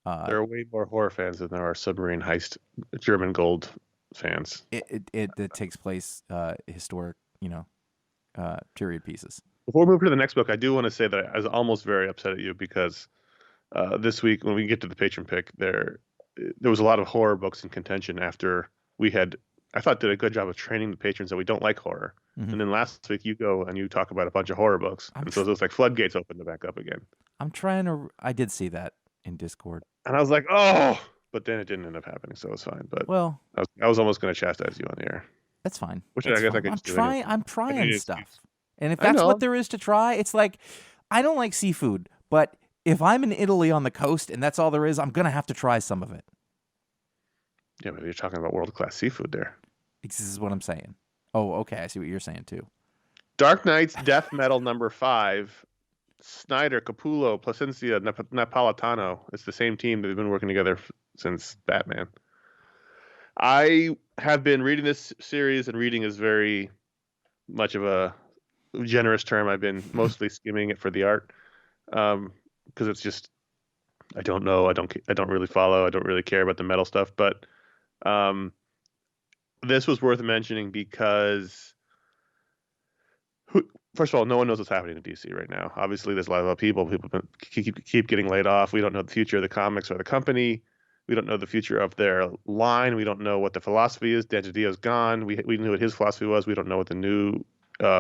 [SPEAKER 2] There are way more horror fans than there are submarine heist German gold fans.
[SPEAKER 1] It takes place historic, period pieces.
[SPEAKER 2] Before we move to the next book, I do want to say that I was almost very upset at you because this week, when we get to the patron pick, there was a lot of horror books in contention after we had, I thought, did a good job of training the patrons that we don't like horror. Mm-hmm. And then last week you go and you talk about a bunch of horror books. So it was like floodgates opened back up again. I did see that in Discord. And I was like, oh, but then it didn't end up happening, so it was fine. But I was almost going to chastise you on the air.
[SPEAKER 1] That's fine.
[SPEAKER 2] Which I guess I could just do anyway.
[SPEAKER 1] I'm trying stuff. And if that's what there is to try, it's like, I don't like seafood, but if I'm in Italy on the coast and that's all there is, I'm going to have to try some of it.
[SPEAKER 2] Yeah, but you're talking about world-class seafood there.
[SPEAKER 1] This is what I'm saying. Oh, okay. I see what you're saying, too.
[SPEAKER 2] Dark Knight's Death Metal #5. Snyder, Capullo, Placencia, Napolitano. It's the same team that have been working together since Batman. I have been reading this series, and reading is very much of a generous term. I've been mostly skimming it for the art, because it's just, I don't know. I don't really follow. I don't really care about the metal stuff, but this was worth mentioning because, first of all, no one knows what's happening in DC right now. Obviously, there's a lot of people keep getting laid off. We don't know the future of the comics or the company. We don't know the future of their line. We don't know what the philosophy is. Dan DiDio's gone. We knew what his philosophy was. We don't know what the new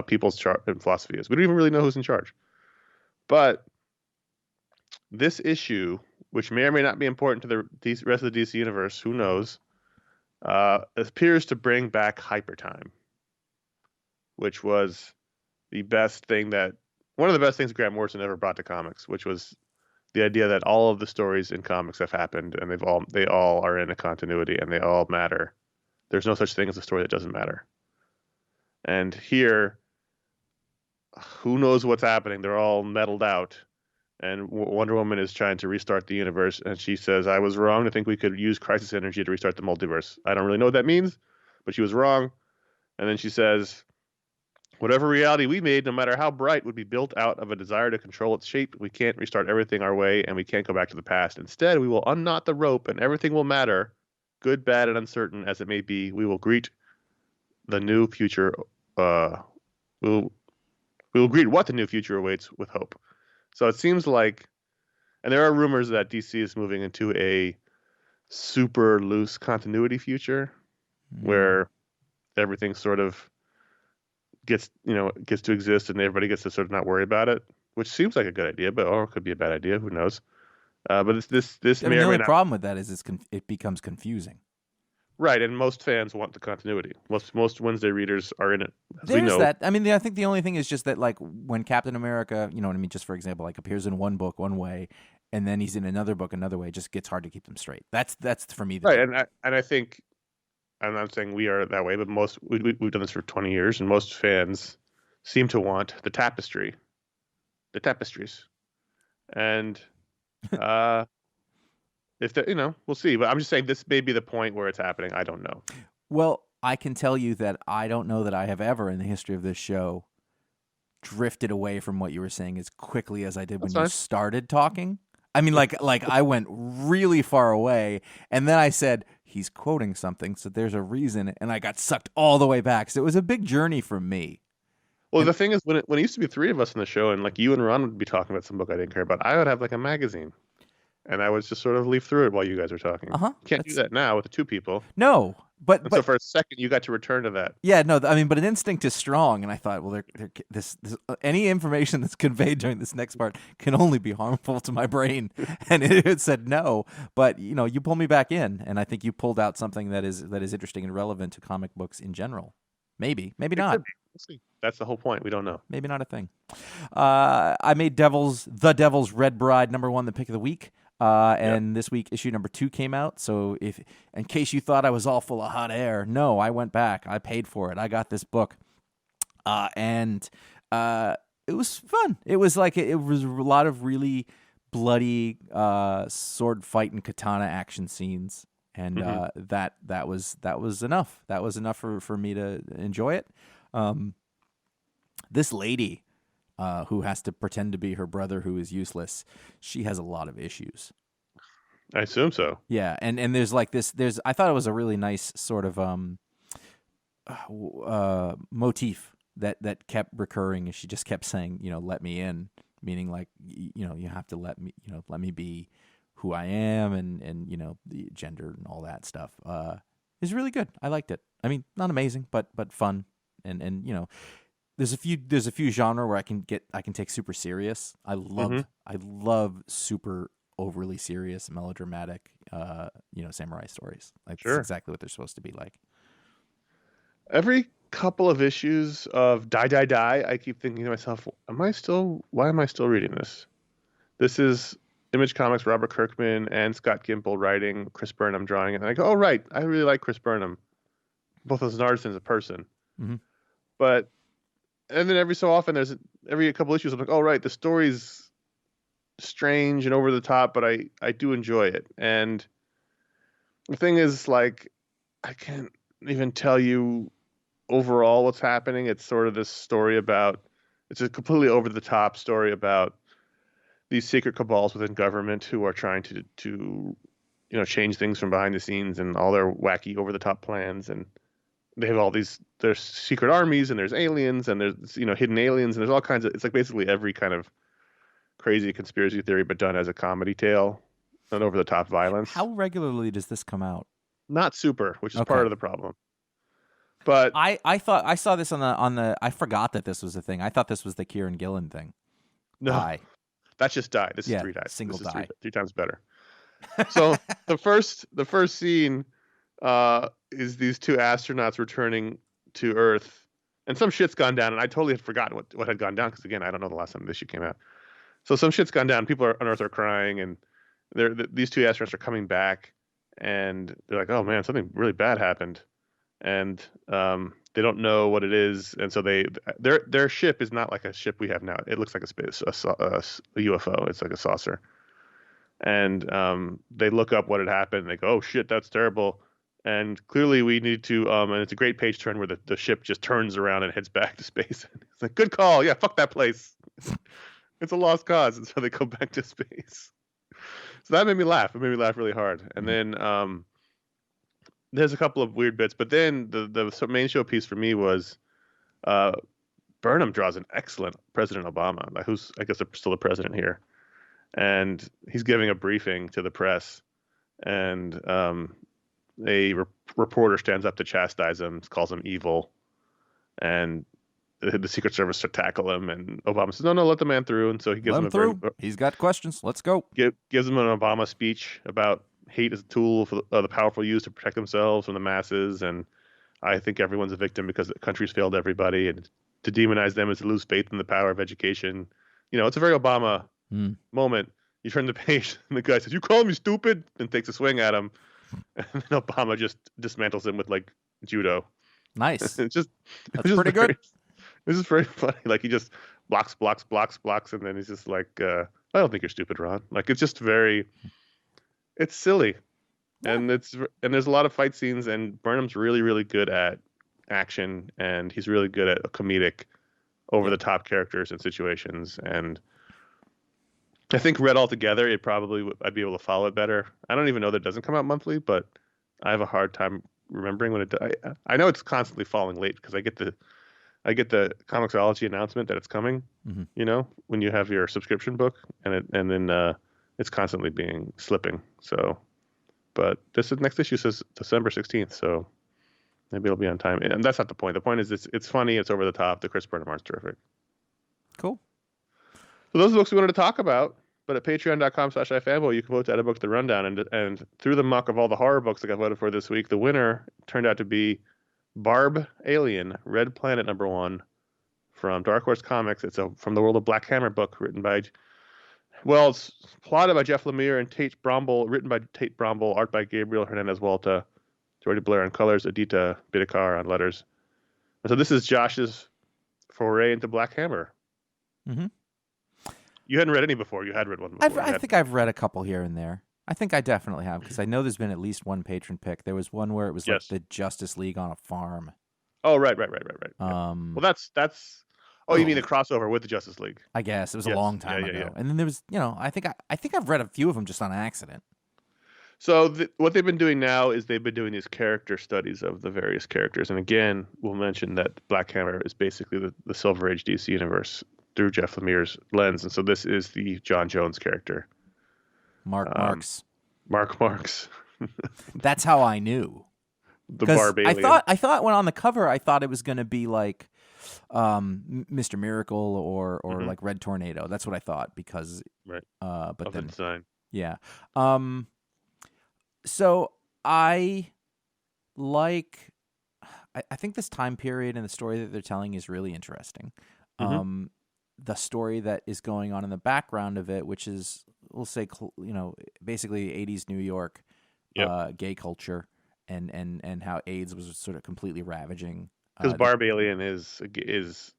[SPEAKER 2] people's philosophy is. We don't even really know who's in charge. But this issue, which may or may not be important to the rest of the DC universe, who knows, appears to bring back Hyper Time, which was one of the best things Grant Morrison ever brought to comics, which was the idea that all of the stories in comics have happened, and they all are in a continuity, and they all matter. There's no such thing as a story that doesn't matter. And here, who knows what's happening? They're all meddled out. And Wonder Woman is trying to restart the universe, and she says, I was wrong to think we could use crisis energy to restart the multiverse. I don't really know what that means, but she was wrong. And then she says, whatever reality we made, no matter how bright, would be built out of a desire to control its shape. We can't restart everything our way, and we can't go back to the past. Instead, we will unknot the rope, and everything will matter, good, bad, and uncertain as it may be. We will greet the new future. We will greet what the new future awaits with hope. So it seems like, and there are rumors that DC is moving into a super loose continuity future where everything sort of gets to exist and everybody gets to sort of not worry about it, which seems like a good idea, but or it could be a bad idea. Who knows? But this
[SPEAKER 1] I
[SPEAKER 2] may
[SPEAKER 1] mean, the
[SPEAKER 2] or may
[SPEAKER 1] only
[SPEAKER 2] not.
[SPEAKER 1] problem with that is it becomes confusing.
[SPEAKER 2] Right, and most fans want the continuity. Most Wednesday readers are in it, as we
[SPEAKER 1] There's
[SPEAKER 2] know.
[SPEAKER 1] that. I mean, I think the only thing is just that, like, when Captain America, you know what I mean, just for example, like appears in one book one way, and then he's in another book another way, it just gets hard to keep them straight. That's for me the
[SPEAKER 2] Right,
[SPEAKER 1] difference.
[SPEAKER 2] and I think I'm not saying we are that way, but we've done this for 20 years, and most fans seem to want the tapestries, and uh, if the, we'll see. But I'm just saying this may be the point where it's happening. I don't know.
[SPEAKER 1] Well, I can tell you that I don't know that I have ever in the history of this show drifted away from what you were saying as quickly as I did when
[SPEAKER 2] That's
[SPEAKER 1] you
[SPEAKER 2] fine.
[SPEAKER 1] started talking. I mean, like I went really far away, and then I said he's quoting something, so there's a reason, and I got sucked all the way back. So it was a big journey for me.
[SPEAKER 2] Well,
[SPEAKER 1] And
[SPEAKER 2] the thing is, when it used to be three of us in the show, and like you and Ron would be talking about some book I didn't care about, I would have like a magazine, and I would just sort of leaf through it while you guys were talking. Can't do
[SPEAKER 1] that's
[SPEAKER 2] that now with the two people.
[SPEAKER 1] no, but
[SPEAKER 2] And so for a second, you got to return to that.
[SPEAKER 1] yeah, no. I mean, but an instinct is strong, and I thought, well, this any information that's conveyed during this next part can only be harmful to my brain, and it said no. But you pull me back in, and I think you pulled out something that is interesting and relevant to comic books in general. Maybe
[SPEAKER 2] It
[SPEAKER 1] not.
[SPEAKER 2] could be. We'll see. That's the whole point. We don't know.
[SPEAKER 1] Maybe not a thing. I made The Devil's Red Bride #1, the pick of the week. And this week, issue #2 came out. So in case you thought I was all full of hot air, no, I went back. I paid for it. I got this book. And it was fun. It was like, it was a lot of really bloody sword fight and katana action scenes. And that was enough. That was enough for me to enjoy it. This lady who has to pretend to be her brother who is useless, she has a lot of issues.
[SPEAKER 2] I assume so.
[SPEAKER 1] Yeah, and there's like this. I thought it was a really nice sort of motif that kept recurring. And she just kept saying, "Let me in," meaning like, you have to let me be who I am, and the gender and all that stuff. Is really good. I liked it. I mean, not amazing, but fun, and there's a few genre where I can take super serious. I love super overly serious, melodramatic, samurai stories. Like,
[SPEAKER 2] Sure.
[SPEAKER 1] that's exactly what they're supposed to be like.
[SPEAKER 2] Every couple of issues of Die Die Die, I keep thinking to myself, why am I still reading this? This is Image Comics, Robert Kirkman and Scott Gimple writing, Chris Burnham drawing it. And I go, oh, right. I really like Chris Burnham, both as an artist and as a person.
[SPEAKER 1] Mm-hmm.
[SPEAKER 2] And then every so often, every couple issues, I'm like, oh, right. The story's strange and over the top, but I do enjoy it. And the thing is, like, I can't even tell you overall what's happening. It's sort of this story about, it's a completely over the top story about these secret cabals within government who are trying to change things from behind the scenes, and all their wacky over the top plans. And they have all these, there's secret armies, and there's aliens, and there's hidden aliens, and there's all kinds of, it's like basically every kind of crazy conspiracy theory, but done as a comedy tale and over the top violence.
[SPEAKER 1] How regularly does this come out?
[SPEAKER 2] Not super, which is part of the problem. But
[SPEAKER 1] I thought I saw this on the I forgot that this was a thing. I thought this was the Kieran Gillen thing.
[SPEAKER 2] no,
[SPEAKER 1] Die.
[SPEAKER 2] That's just die. This is 3 dies.
[SPEAKER 1] Single
[SPEAKER 2] this is
[SPEAKER 1] die.
[SPEAKER 2] three times better. So the first scene is these two astronauts returning to Earth, and some shit's gone down, and I totally had forgotten what had gone down, because again, I don't know the last time this shit came out. So some shit's gone down. People on Earth are crying, and these two astronauts are coming back, and they're like, "Oh man, something really bad happened," and they don't know what it is, and so their ship is not like a ship we have now. It looks like a UFO. It's like a saucer, and they look up what had happened. And they go, "Oh shit, that's terrible." And clearly we need to, and it's a great page turn where the ship just turns around and heads back to space. It's like, good call. Yeah, fuck that place. It's a lost cause. And so they go back to space. So that made me laugh. It made me laugh really hard. And then there's a couple of weird bits. But then the main showpiece for me was Burnham draws an excellent President Obama, who's, I guess, still the president here. And he's giving a briefing to the press. And a reporter stands up to chastise him, calls him evil. And the Secret Service to tackle him, and Obama says, "No, let the man through." And so he gives
[SPEAKER 1] Let
[SPEAKER 2] him
[SPEAKER 1] him through. He's got questions. Let's go.
[SPEAKER 2] gives him an Obama speech about hate as a tool for the powerful use to protect themselves from the masses, and I think everyone's a victim because the country's failed everybody, and to demonize them is to lose faith in the power of education. It's a very Obama moment. You turn the page, and the guy says, "You call me stupid," and takes a swing at him, and then Obama just dismantles him with like judo.
[SPEAKER 1] Nice.
[SPEAKER 2] That's
[SPEAKER 1] pretty good.
[SPEAKER 2] This is very funny. Like he just blocks, and then he's just like, "I don't think you're stupid, Ron." Like it's just it's silly, and there's a lot of fight scenes, and Burnham's really, really good at action, and he's really good at comedic, over the top characters and situations, and I think read all together, I'd be able to follow it better. I don't even know that it doesn't come out monthly, but I have a hard time remembering when it does. I know it's constantly falling late because I get the Comixology announcement that it's coming. When you have your subscription book, and then it's constantly slipping. So, but this next issue says December 16th, so maybe it'll be on time. And that's not the point. The point is it's funny, it's over the top. The Chris Burnham art's terrific.
[SPEAKER 1] Cool.
[SPEAKER 2] So those are the books we wanted to talk about. But at patreon.com/iFanboy, you can vote to add a book to the rundown. And through the muck of all the horror books that got voted for this week, the winner turned out to be Barbalien, Red Planet #1 from Dark Horse Comics. It's from the World of Black Hammer book it's plotted by Jeff Lemire and Tate Bromble, written by Tate Bromble, art by Gabriel Hernandez Walta, Jordi Blair on colors, Adita Bidikar on letters. And so this is Josh's foray into Black Hammer.
[SPEAKER 1] Mm-hmm.
[SPEAKER 2] You hadn't read any before. You had read one before.
[SPEAKER 1] I think I've read a couple here and there. I think I definitely have, because I know there's been at least one patron pick. There was one where it was like the Justice League on a farm.
[SPEAKER 2] Oh, right. Well, that's. Oh, you mean the crossover with the Justice League?
[SPEAKER 1] I guess it was a long time ago. Yeah. And then there was, I think I've read a few of them just on accident.
[SPEAKER 2] So what they've been doing now is they've been doing these character studies of the various characters, and again, we'll mention that Black Hammer is basically the Silver Age DC universe through Jeff Lemire's lens, and so this is the John Jones character.
[SPEAKER 1] Mark Marks.
[SPEAKER 2] Mark Marks.
[SPEAKER 1] That's how I knew.
[SPEAKER 2] The Barbalien.
[SPEAKER 1] I thought when on the cover, I thought it was going to be like Mr. Miracle or like Red Tornado. That's what I thought because
[SPEAKER 2] but
[SPEAKER 1] of then
[SPEAKER 2] the design.
[SPEAKER 1] Yeah. So I think this time period and the story that they're telling is really interesting. The story that is going on in the background of it, which is, we'll say, basically 80s New York, gay culture, and how AIDS was sort of completely ravaging.
[SPEAKER 2] Because Barbalien is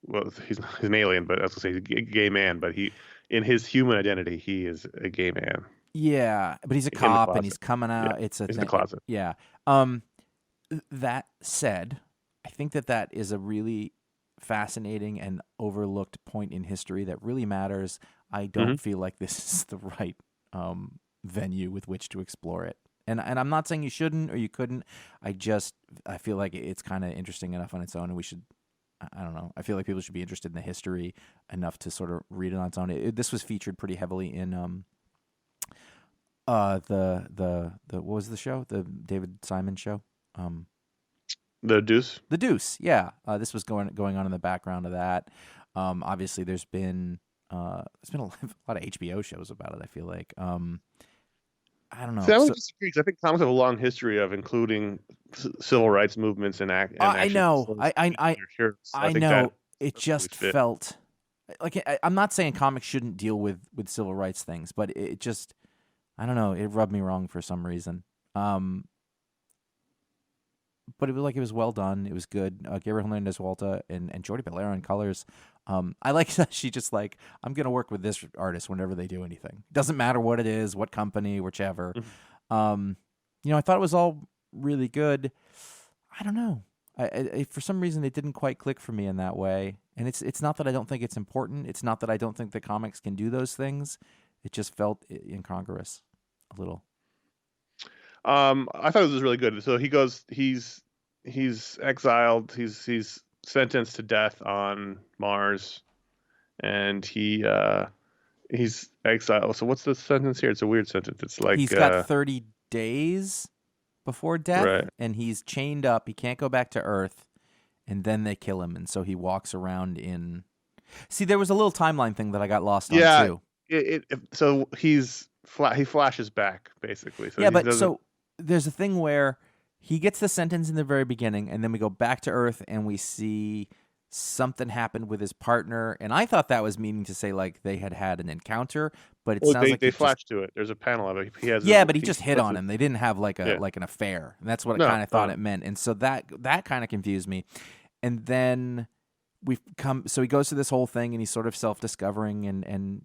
[SPEAKER 2] well, he's an alien, but I was gonna say he's a gay man, but in his human identity, he is a gay man.
[SPEAKER 1] Yeah, but he's a cop and he's coming out.
[SPEAKER 2] Yeah,
[SPEAKER 1] it's
[SPEAKER 2] in the closet.
[SPEAKER 1] Yeah. That said, I think that is a really fascinating and overlooked point in history that really matters. I don't feel like this is the right venue with which to explore it. And I'm not saying you shouldn't or you couldn't. I feel like it's kind of interesting enough on its own, and we should. I don't know. I feel like people should be interested in the history enough to sort of read it on its own. This was featured pretty heavily in the what was the show? The David Simon show.
[SPEAKER 2] The Deuce.
[SPEAKER 1] The Deuce. Yeah. This was going on in the background of that. Obviously, there's been a lot of HBO shows about it. I feel like. I don't know.
[SPEAKER 2] See, I would disagree because I think comics have a long history of including civil rights movements and
[SPEAKER 1] I know. I know. It just felt like I'm not saying comics shouldn't deal with civil rights things, but it just, I don't know. It rubbed me wrong for some reason. But it was well done. It was good. Gabriel Hernandez Walta and Jordi Belair on colors. I like that she just like, I'm going to work with this artist whenever they do anything. Doesn't matter what it is, what company, whichever. I thought it was all really good. I don't know. I for some reason, it didn't quite click for me in that way. And it's not that I don't think it's important. It's not that I don't think the comics can do those things. It just felt incongruous a little.
[SPEAKER 2] I thought it was really good. So he goes, he's exiled. He's sentenced to death on Mars, and he's exiled. So what's the sentence here? It's a weird sentence. It's like
[SPEAKER 1] he's got 30 days before death,
[SPEAKER 2] right,
[SPEAKER 1] and he's chained up. He can't go back to Earth, and then they kill him, and so he walks around in. See, there was a little timeline thing that I got lost on too.
[SPEAKER 2] So he flashes back basically. So
[SPEAKER 1] yeah, but so there's a thing where he gets the sentence in the very beginning, and then we go back to Earth, and we see something happened with his partner, and I thought that was meaning to say like they had an encounter, but it sounds like
[SPEAKER 2] they flash to it. There's a panel of it.
[SPEAKER 1] But he just hit on him. They didn't have like an affair, and that's what I kind of thought it meant, and so that kind of confused me. And then so he goes through this whole thing, and he's sort of self-discovering, and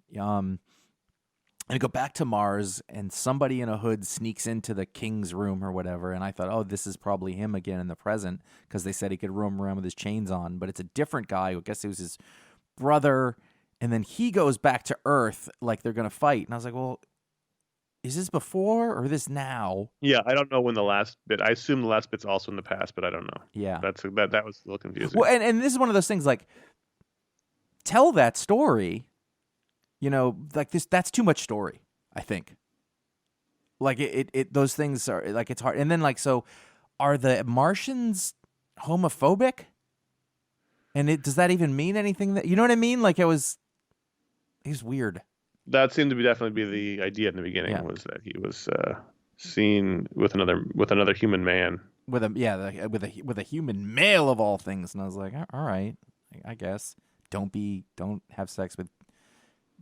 [SPEAKER 1] we go back to Mars, and somebody in a hood sneaks into the king's room or whatever, and I thought, oh, this is probably him again in the present, because they said he could roam around with his chains on, but it's a different guy. I guess it was his brother, and then he goes back to Earth like they're going to fight, and I was like, well, is this before or this now?
[SPEAKER 2] Yeah, I don't know when the last bit. I assume the last bit's also in the past, but I don't know.
[SPEAKER 1] Yeah.
[SPEAKER 2] That was a little confusing.
[SPEAKER 1] Well, and this is one of those things, like, tell that story. Like this, that's too much story, I think. Like those things are like, it's hard. And then like, so are the Martians homophobic? And does that even mean anything that, you know what I mean? Like it was weird.
[SPEAKER 2] That seemed to definitely be the idea in the beginning, was that he was seen with another human man.
[SPEAKER 1] With a human male of all things. And I was like, all right, I guess don't have sex with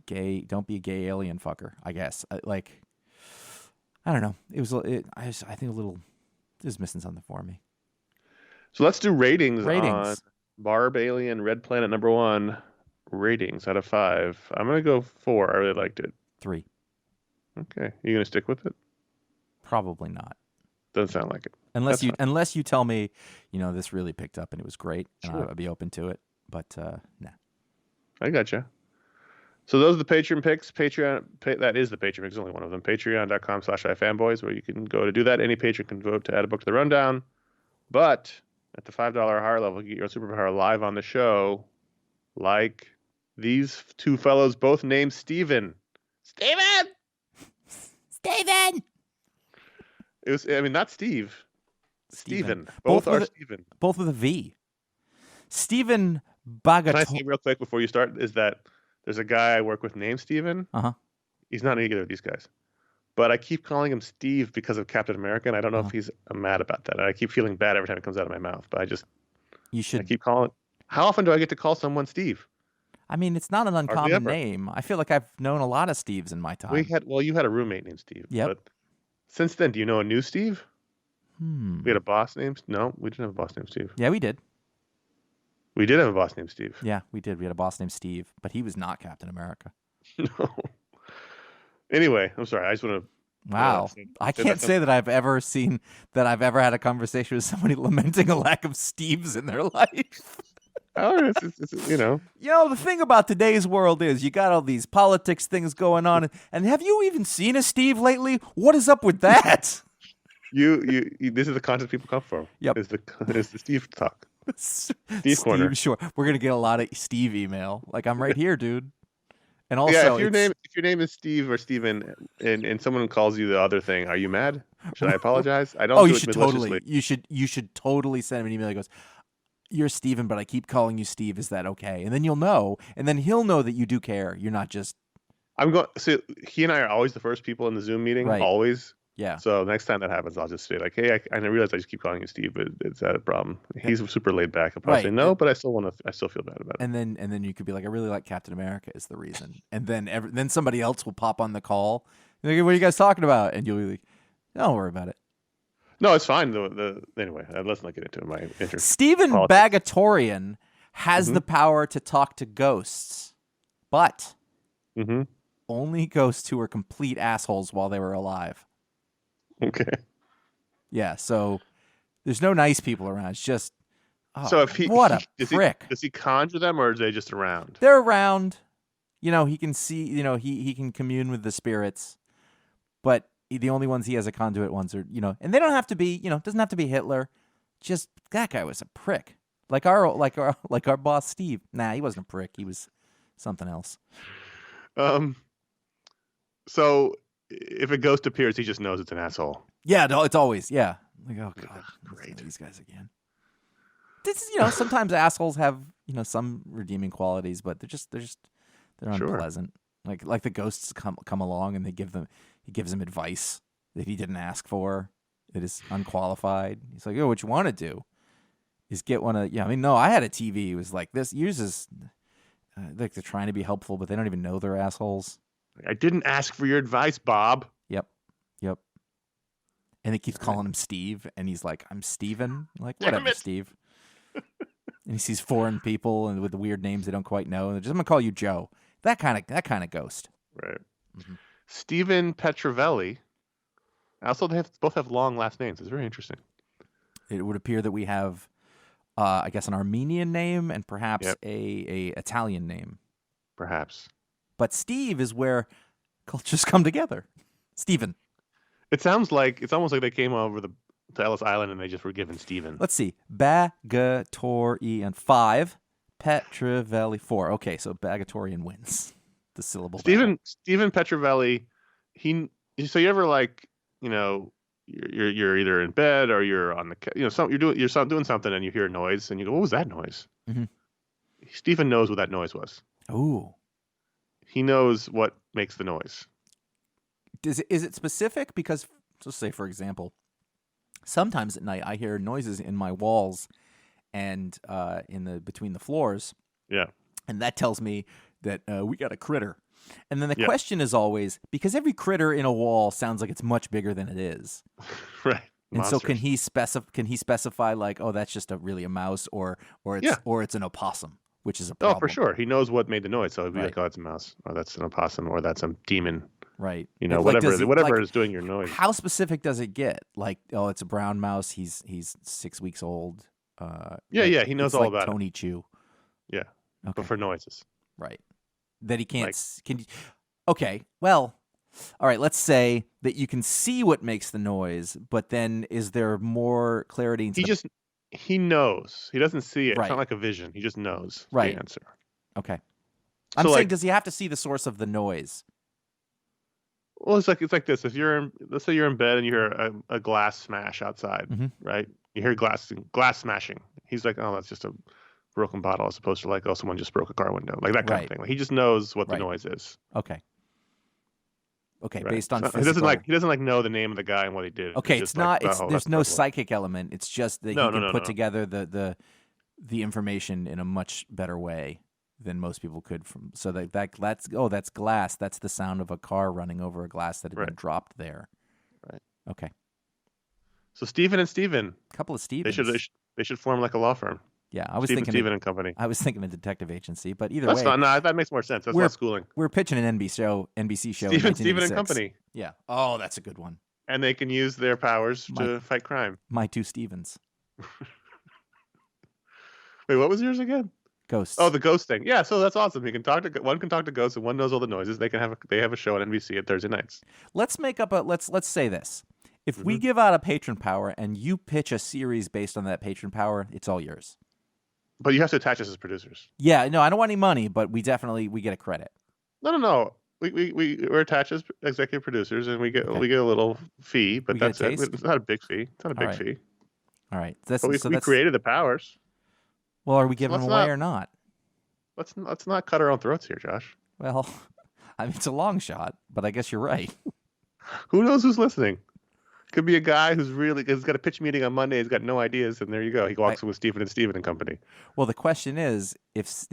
[SPEAKER 1] don't be a gay alien fucker, I guess. I don't know. I think it was missing something for me.
[SPEAKER 2] So let's do ratings. On Barbalien Red Planet #1. Ratings out of 5. I'm going to go 4. I really liked it. 3. Okay. You going to stick with it?
[SPEAKER 1] Probably not.
[SPEAKER 2] Doesn't sound like it.
[SPEAKER 1] Unless you tell me, this really picked up and it was great, and
[SPEAKER 2] sure.
[SPEAKER 1] I'd be open to it. But nah.
[SPEAKER 2] I gotcha. So those are the Patron picks. That is the Patron picks, only one of them. Patreon.com/iFanboys, where you can go to do that. Any patron can vote to add a book to the rundown. But at the $5 or higher level, you get your superpower live on the show, like these two fellows, both named Steven. Steven! It was, not Steve. Steven. Both are Steven.
[SPEAKER 1] Both with a V. Steven Bagatourian.
[SPEAKER 2] Can I say real quick before you start, is that there's a guy I work with named Steven.
[SPEAKER 1] Uh-huh.
[SPEAKER 2] He's not either of these guys. But I keep calling him Steve because of Captain America, and I don't know if he's mad about that. I keep feeling bad every time it comes out of my mouth, but I keep calling. How often do I get to call someone Steve?
[SPEAKER 1] I mean, it's not an uncommon name. I feel like I've known a lot of Steves in my time.
[SPEAKER 2] You had a roommate named Steve.
[SPEAKER 1] Yep.
[SPEAKER 2] But since then, do you know a new Steve? We had a boss named... No, we didn't have a boss named Steve.
[SPEAKER 1] Yeah, we did.
[SPEAKER 2] We did have a boss named Steve.
[SPEAKER 1] Yeah, we did. We had a boss named Steve, but he was not Captain America.
[SPEAKER 2] No. Anyway, I'm sorry. I just want to...
[SPEAKER 1] Wow. I can't say that I've ever had a conversation with somebody lamenting a lack of Steves in their life.
[SPEAKER 2] Oh, it's
[SPEAKER 1] the thing about today's world is you got all these politics things going on, and have you even seen a Steve lately? What is up with that?
[SPEAKER 2] You this is the content people come for.
[SPEAKER 1] Yep.
[SPEAKER 2] Is the Steve talk. Steve Corner.
[SPEAKER 1] Sure. We're gonna get a lot of Steve email. Like, I'm right here, dude. And also,
[SPEAKER 2] if your name is Steve or Steven and someone calls you the other thing, are you mad? Should I apologize? I don't.
[SPEAKER 1] Oh, you should totally. You should totally send him an email that goes, "You're Steven, but I keep calling you Steve. Is that okay?" And then you'll know, and then he'll know that you do care. You're not just.
[SPEAKER 2] So he and I are always the first people in the Zoom meeting.
[SPEAKER 1] Right.
[SPEAKER 2] Always.
[SPEAKER 1] Yeah.
[SPEAKER 2] So next time that happens, I'll just say like, "Hey, I realize I just keep calling you Steve, but is that a problem?" He's super laid back. I'll probably say no, but I still feel bad about it.
[SPEAKER 1] And then you could be like, "I really like Captain America is the reason." And then somebody else will pop on the call. Like, what are you guys talking about? And you'll be like, "Don't worry about it."
[SPEAKER 2] No, it's fine. Anyway, let's not get into my interest.
[SPEAKER 1] Steven Bagatourian has the power to talk to ghosts, but only ghosts who were complete assholes while they were alive.
[SPEAKER 2] Okay.
[SPEAKER 1] Yeah, so there's no nice people around. It's just
[SPEAKER 2] so if
[SPEAKER 1] what a prick.
[SPEAKER 2] Does he conjure them, or are they just around?
[SPEAKER 1] They're around. He can see. He can commune with the spirits, but the only ones he has a conduit ones are and they don't have to be. Doesn't have to be Hitler. Just that guy was a prick. Like our boss Steve. Nah, he wasn't a prick. He was something else.
[SPEAKER 2] So if a ghost appears, he just knows it's an asshole.
[SPEAKER 1] Yeah, it's always like, oh god,
[SPEAKER 2] great.
[SPEAKER 1] These guys again. this is, sometimes assholes have, some redeeming qualities, but they're
[SPEAKER 2] Sure.
[SPEAKER 1] unpleasant. Like the ghosts come along and he gives them advice that he didn't ask for, that is unqualified. He's like, what you want to do is get one of, no, I had a TV. It was like this. Yours is, like they're trying to be helpful, but they don't even know they're assholes.
[SPEAKER 2] I didn't ask for your advice, Bob.
[SPEAKER 1] Yep. And he keeps calling him Steve, and he's like, I'm Steven. Like, whatever, Steve. And he sees foreign people and with the weird names they don't quite know, and they're just, I'm gonna call you Joe. That kind of ghost.
[SPEAKER 2] Right.
[SPEAKER 1] Mm-hmm.
[SPEAKER 2] Stephen Petrivelli. Also, they both have long last names. It's very interesting.
[SPEAKER 1] It would appear that we have, I guess, an Armenian name and perhaps
[SPEAKER 2] Yep.
[SPEAKER 1] a Italian name.
[SPEAKER 2] Perhaps.
[SPEAKER 1] But Steve is where cultures come together. Stephen.
[SPEAKER 2] It's almost like they came over to Ellis Island and they just were given Stephen.
[SPEAKER 1] Let's see. Bagatourian 5, Petrivelli 4. Okay, so Bagatourian wins the syllable.
[SPEAKER 2] Stephen Petrivelli. So you ever like, you're either in bed or you're on the you're doing something and you hear a noise and you go, what was that noise?
[SPEAKER 1] Mm-hmm.
[SPEAKER 2] Stephen knows what that noise was.
[SPEAKER 1] Ooh.
[SPEAKER 2] He knows what makes the noise.
[SPEAKER 1] Is it specific? Because, let's say, for example, sometimes at night I hear noises in my walls and between the floors.
[SPEAKER 2] Yeah.
[SPEAKER 1] And that tells me that we got a critter. And then the question is always, because every critter in a wall sounds like it's much bigger than it is.
[SPEAKER 2] Right.
[SPEAKER 1] And
[SPEAKER 2] Monsters.
[SPEAKER 1] so can he specify like, oh, that's just really a mouse or it's an opossum, which is a problem.
[SPEAKER 2] Oh, for sure. He knows what made the noise. So he'd be
[SPEAKER 1] Right.
[SPEAKER 2] like, oh, it's a mouse, or that's an opossum, or that's a demon.
[SPEAKER 1] Right.
[SPEAKER 2] Whatever is doing your noise.
[SPEAKER 1] How specific does it get? Like, oh, it's a brown mouse. He's 6 weeks old.
[SPEAKER 2] Yeah. He knows all
[SPEAKER 1] like
[SPEAKER 2] about
[SPEAKER 1] Tony
[SPEAKER 2] it.
[SPEAKER 1] Chew.
[SPEAKER 2] Yeah.
[SPEAKER 1] Okay.
[SPEAKER 2] But for noises.
[SPEAKER 1] Right. That he can't. Okay. Well, all right. Let's say that you can see what makes the noise, but then is there more clarity?
[SPEAKER 2] He knows. He doesn't see it.
[SPEAKER 1] Right.
[SPEAKER 2] It's not like a vision. He just knows
[SPEAKER 1] Right.
[SPEAKER 2] the answer.
[SPEAKER 1] Okay. I'm saying, does he have to see the source of the noise?
[SPEAKER 2] Well, it's like this. Let's say you're in bed and you hear a glass smash outside,
[SPEAKER 1] Mhm.
[SPEAKER 2] right? You hear glass smashing. He's like, oh, that's just a broken bottle, as opposed to like, oh, someone just broke a car window, like that kind of thing. Like, he just knows what the noise is.
[SPEAKER 1] Okay. Okay,
[SPEAKER 2] Right.
[SPEAKER 1] based on
[SPEAKER 2] So
[SPEAKER 1] physical.
[SPEAKER 2] he doesn't know the name of the guy and what he did.
[SPEAKER 1] Okay,
[SPEAKER 2] just
[SPEAKER 1] it's not.
[SPEAKER 2] like,
[SPEAKER 1] There's no psychic element. It's just that he can put
[SPEAKER 2] no.
[SPEAKER 1] together the information in a much better way than most people could. So that's glass. That's the sound of a car running over a glass that had been dropped there.
[SPEAKER 2] Right.
[SPEAKER 1] Okay.
[SPEAKER 2] So Stephen and Stephen.
[SPEAKER 1] A couple of Stevens.
[SPEAKER 2] They should form like a law firm.
[SPEAKER 1] Yeah, I was thinking
[SPEAKER 2] Stephen and Company.
[SPEAKER 1] I was thinking a detective agency, but either
[SPEAKER 2] That's
[SPEAKER 1] way,
[SPEAKER 2] not. No, that makes more sense. That's less schooling.
[SPEAKER 1] We're pitching an NBC show.
[SPEAKER 2] Stephen and Company.
[SPEAKER 1] Yeah. Oh, that's a good one.
[SPEAKER 2] And they can use their powers to fight crime.
[SPEAKER 1] My two Stevens.
[SPEAKER 2] Wait, what was yours again?
[SPEAKER 1] Ghosts.
[SPEAKER 2] Oh, the ghost thing. Yeah, so that's awesome. One can talk to ghosts, and one knows all the noises. They have a show on NBC at Thursday nights.
[SPEAKER 1] Let's make up let's say this. If we give out a patron power and you pitch a series based on that patron power, it's all yours.
[SPEAKER 2] But you have to attach us as producers.
[SPEAKER 1] Yeah, no, I don't want any money, but we get a credit.
[SPEAKER 2] No. We're attached as executive producers, and we get a little fee, but that's it. It's not a big fee. It's not a big fee.
[SPEAKER 1] All right.
[SPEAKER 2] But we created the powers.
[SPEAKER 1] Well, are we giving them away or not?
[SPEAKER 2] Let's not cut our own throats here, Josh.
[SPEAKER 1] Well, I mean, it's a long shot, but I guess you're right.
[SPEAKER 2] Who knows who's listening? Could be a guy who's got a pitch meeting on Monday. He's got no ideas, and there you go. He walks in with Stephen and Company.
[SPEAKER 1] Well, the question is, if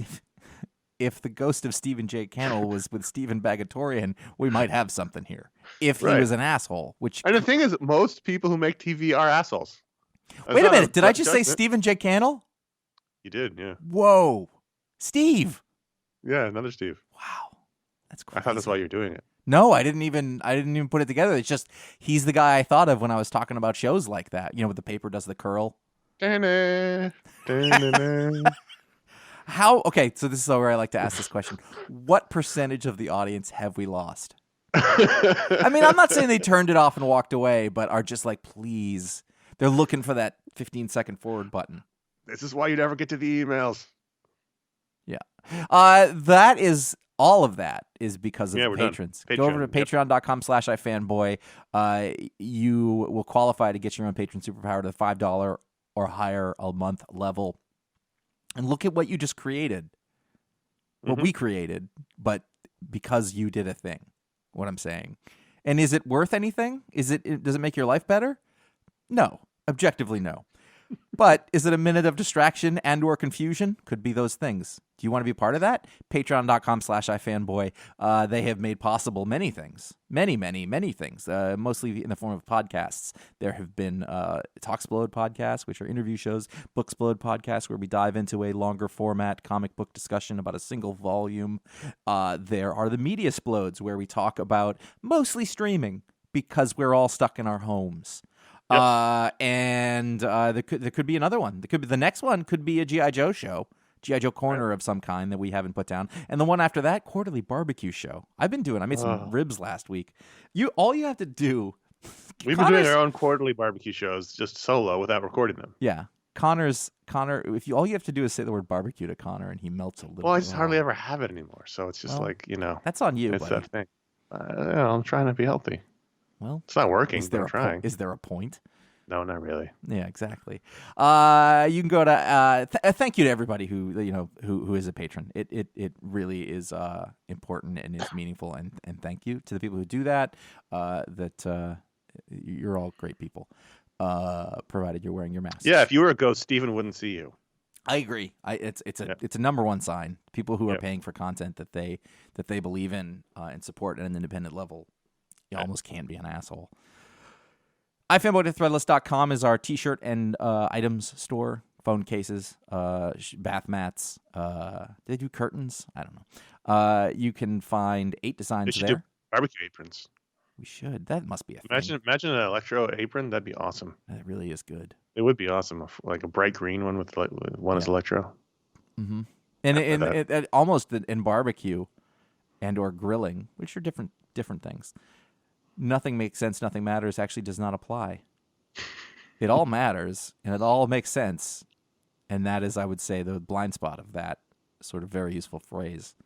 [SPEAKER 1] the ghost of Stephen J. Cannell was with Stephen Bagatourian, we might have something here. If he was an asshole,
[SPEAKER 2] and the thing is, most people who make TV are assholes.
[SPEAKER 1] Wait a minute, did I just say Stephen J. Cannell?
[SPEAKER 2] You did, yeah.
[SPEAKER 1] Whoa, Steve.
[SPEAKER 2] Yeah, another Steve.
[SPEAKER 1] Wow, that's crazy.
[SPEAKER 2] I thought that's why you're doing it.
[SPEAKER 1] No, I didn't even put it together. It's just he's the guy I thought of when I was talking about shows like that. You know, with the paper does the curl. How? Okay, so this is where I like to ask this question: what percentage of the audience have we lost? I mean, I'm not saying they turned it off and walked away, but are just like, please, they're looking for that 15-second forward button.
[SPEAKER 2] This is why you never get to the emails.
[SPEAKER 1] Yeah, that is. All of that is because of the patrons. Go over to patreon.com/ifanboy. You will qualify to get your own patron superpower to the $5 or higher a month level. And look at what you just created. What we created, but because you did a thing. What I'm saying. And is it worth anything? Does it make your life better? No. Objectively, no. But is it a minute of distraction and or confusion? Could be those things. Do you want to be part of that? Patreon.com/iFanboy. They have made possible many things. Many, many, many things. Mostly in the form of podcasts. There have been Talksplode podcasts, which are interview shows. Booksplode podcasts, where we dive into a longer format comic book discussion about a single volume. There are the Media Splodes, where we talk about mostly streaming because we're all stuck in our homes. Yep. There could be another one. The next one could be a G.I. Joe show, G.I. Joe Corner of some kind that we haven't put down, and the one after that, quarterly barbecue show. I made some ribs last week. All you have to do.
[SPEAKER 2] We've been doing our own quarterly barbecue shows just solo without recording them.
[SPEAKER 1] Yeah, Connor. All you have to do is say the word barbecue to Connor, and he melts a little.
[SPEAKER 2] Well, I just hardly ever have it anymore, so it's just
[SPEAKER 1] that's on you.
[SPEAKER 2] It's
[SPEAKER 1] buddy.
[SPEAKER 2] that thing. I'm trying to be healthy.
[SPEAKER 1] Well,
[SPEAKER 2] it's not working.
[SPEAKER 1] Is there
[SPEAKER 2] I'm trying.
[SPEAKER 1] Is there a point?
[SPEAKER 2] No, not really.
[SPEAKER 1] Yeah, exactly. You can go to thank you to everybody who is a patron. It really is important and is meaningful, and thank you to the people who do that. You're all great people, provided you're wearing your mask.
[SPEAKER 2] Yeah, if you were a ghost, Steven wouldn't see you.
[SPEAKER 1] I agree. It's a number one sign. People who are paying for content that they believe in and support at an independent level, you almost can be an asshole. iFanboy.threadless.com is our t-shirt and items store. Phone cases, bath mats. They do curtains? I don't know. You can find 8 designs there.
[SPEAKER 2] Do barbecue aprons.
[SPEAKER 1] We should. That must be a thing.
[SPEAKER 2] Imagine an electro apron. That'd be awesome.
[SPEAKER 1] That really is good.
[SPEAKER 2] It would be awesome. Like a bright green one with one is electro.
[SPEAKER 1] Mm-hmm. And it almost in barbecue and or grilling, which are different things. Nothing makes sense, nothing matters actually does not apply. It all matters, and it all makes sense. And that is, I would say, the blind spot of that sort of very useful phrase.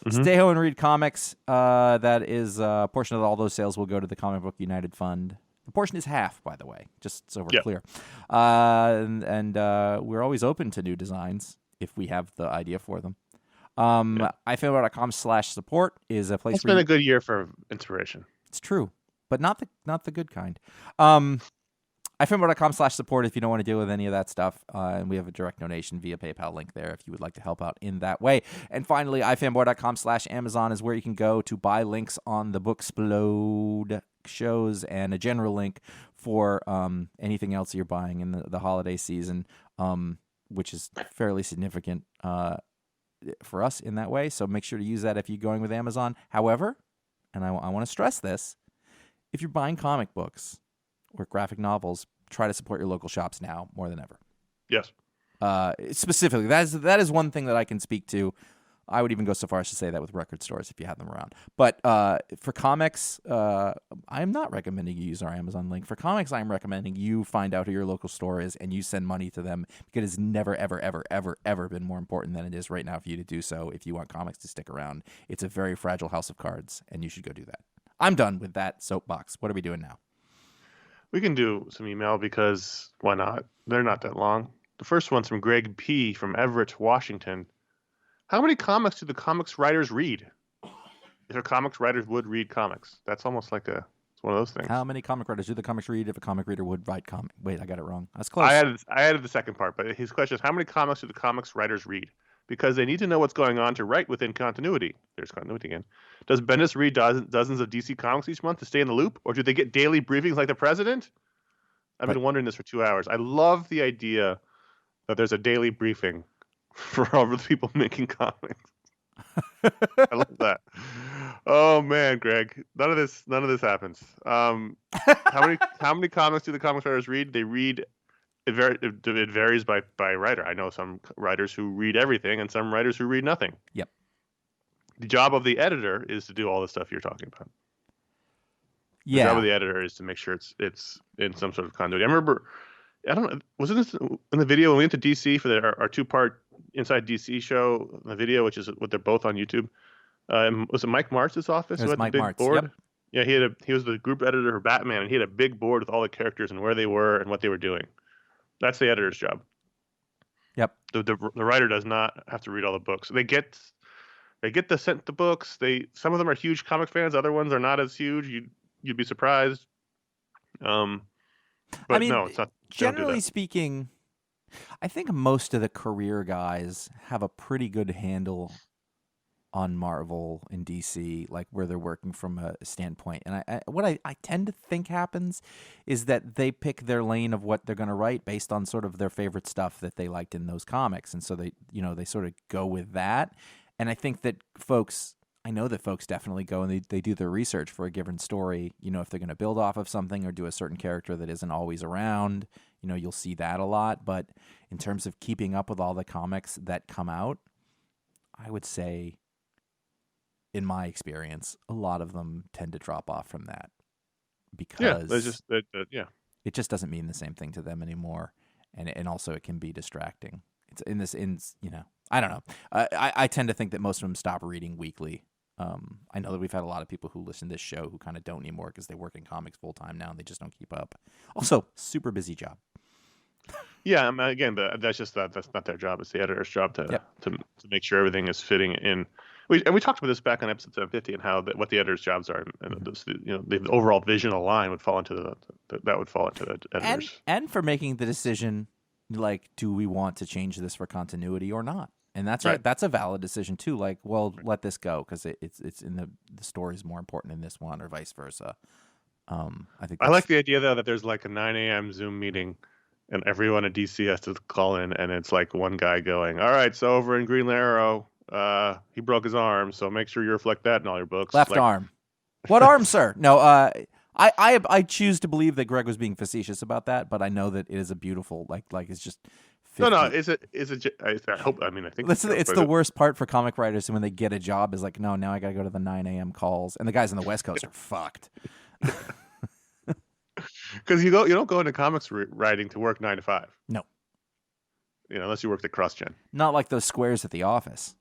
[SPEAKER 1] Mm-hmm. Stay home and read comics. That is a portion of all those sales will go to the Comic Book United Fund. The portion is half, by the way, just so we're clear. And we're always open to new designs if we have the idea for them. iFanboy.com/support is a place.
[SPEAKER 2] It's been a good year for inspiration.
[SPEAKER 1] It's true, but not the good kind. iFanboy.com/support if you don't want to deal with any of that stuff. And we have a direct donation via PayPal link there if you would like to help out in that way. And finally, iFanboy.com/Amazon is where you can go to buy links on the Booksplode shows and a general link for anything else you're buying in the holiday season, which is fairly significant for us in that way. So make sure to use that if you're going with Amazon. However, and I want to stress this, if you're buying comic books or graphic novels, try to support your local shops now more than ever.
[SPEAKER 2] Yes.
[SPEAKER 1] Specifically, that is one thing that I can speak to. I would even go so far as to say that with record stores if you have them around. But for comics, I'm not recommending you use our Amazon link. For comics, I'm recommending you find out who your local store is and you send money to them, because it's never, ever, ever, ever, ever been more important than it is right now for you to do so if you want comics to stick around. It's a very fragile house of cards, and you should go do that. I'm done with that soapbox. What are we doing now?
[SPEAKER 2] We can do some email because why not? They're not that long. The first one's from Greg P. from Everett, Washington. How many comics do the comics writers read? If a comics writer would read comics, that's almost like it's one of those things.
[SPEAKER 1] How many comic writers do the comics read if a comic reader would write comic? Wait, I got it wrong. That's close.
[SPEAKER 2] I added the second part, but his question is, how many comics do the comics writers read? Because they need to know what's going on to write within continuity. There's continuity again. Does Bendis read dozens of DC comics each month to stay in the loop? Or do they get daily briefings like the president? I've been wondering this for 2 hours. I love the idea that there's a daily briefing for all the people making comics. I love that. Oh man, Greg, none of this happens. How many comics do the comics writers read? They read. It varies by writer. I know some writers who read everything, and some writers who read nothing.
[SPEAKER 1] Yep.
[SPEAKER 2] The job of the editor is to do all the stuff you're talking about.
[SPEAKER 1] Yeah.
[SPEAKER 2] The job of the editor is to make sure it's in some sort of continuity. I remember, I don't know, wasn't this in the video when we went to DC for our 2-part Inside DC show, the video, which is what they're both on YouTube. Was it Mike Martz's office?
[SPEAKER 1] It was Mike Martz.
[SPEAKER 2] Board?
[SPEAKER 1] Yep.
[SPEAKER 2] Yeah, he was the group editor for Batman, and he had a big board with all the characters and where they were and what they were doing. That's the editor's job.
[SPEAKER 1] Yep.
[SPEAKER 2] The writer does not have to read all the books. They get sent the books. Some of them are huge comic fans. Other ones are not as huge. You'd be surprised. But
[SPEAKER 1] I mean,
[SPEAKER 2] no, it's not.
[SPEAKER 1] Generally speaking, I think most of the career guys have a pretty good handle on Marvel and DC, like where they're working from a standpoint. And what I tend to think happens is that they pick their lane of what they're going to write based on sort of their favorite stuff that they liked in those comics. And so they sort of go with that. And I think that I know that folks definitely go and they do their research for a given story. If they're going to build off of something or do a certain character that isn't always around, you'll see that a lot. But in terms of keeping up with all the comics that come out, I would say, in my experience, a lot of them tend to drop off from that because it just doesn't mean the same thing to them anymore. And also it can be distracting. It's I don't know. I tend to think that most of them stop reading weekly. I know that we've had a lot of people who listen to this show who kind of don't anymore because they work in comics full time now and they just don't keep up. Also, super busy job.
[SPEAKER 2] Yeah, again, that's not their job. It's the editor's job to make sure everything is fitting in. We talked about this back on episode 750 and how what the editor's jobs are, and the overall vision of the line would fall into the editors. And
[SPEAKER 1] for making the decision, like, do we want to change this for continuity or not? And that's right. That's a valid decision too. Like, well, let this go because it's in the story is more important in this one, or vice versa. I
[SPEAKER 2] like the idea though that there's like a 9 a.m. Zoom meeting. And everyone at DC has to call in, and it's like one guy going, "All right, so over in Green Arrow, he broke his arm, so make sure you reflect that in all your books."
[SPEAKER 1] Left arm. What arm, sir? No, I choose to believe that Greg was being facetious about that, but I know that it is a beautiful, like it's just. 50.
[SPEAKER 2] No. Is it? I hope. I think
[SPEAKER 1] it's the worst part for comic writers when they get a job is like, no, now I got to go to the 9 a.m. calls, and the guys on the West Coast are fucked.
[SPEAKER 2] Because you don't go into comics writing to work 9 to 5.
[SPEAKER 1] No.
[SPEAKER 2] Unless you work at CrossGen.
[SPEAKER 1] Not like those squares at the office.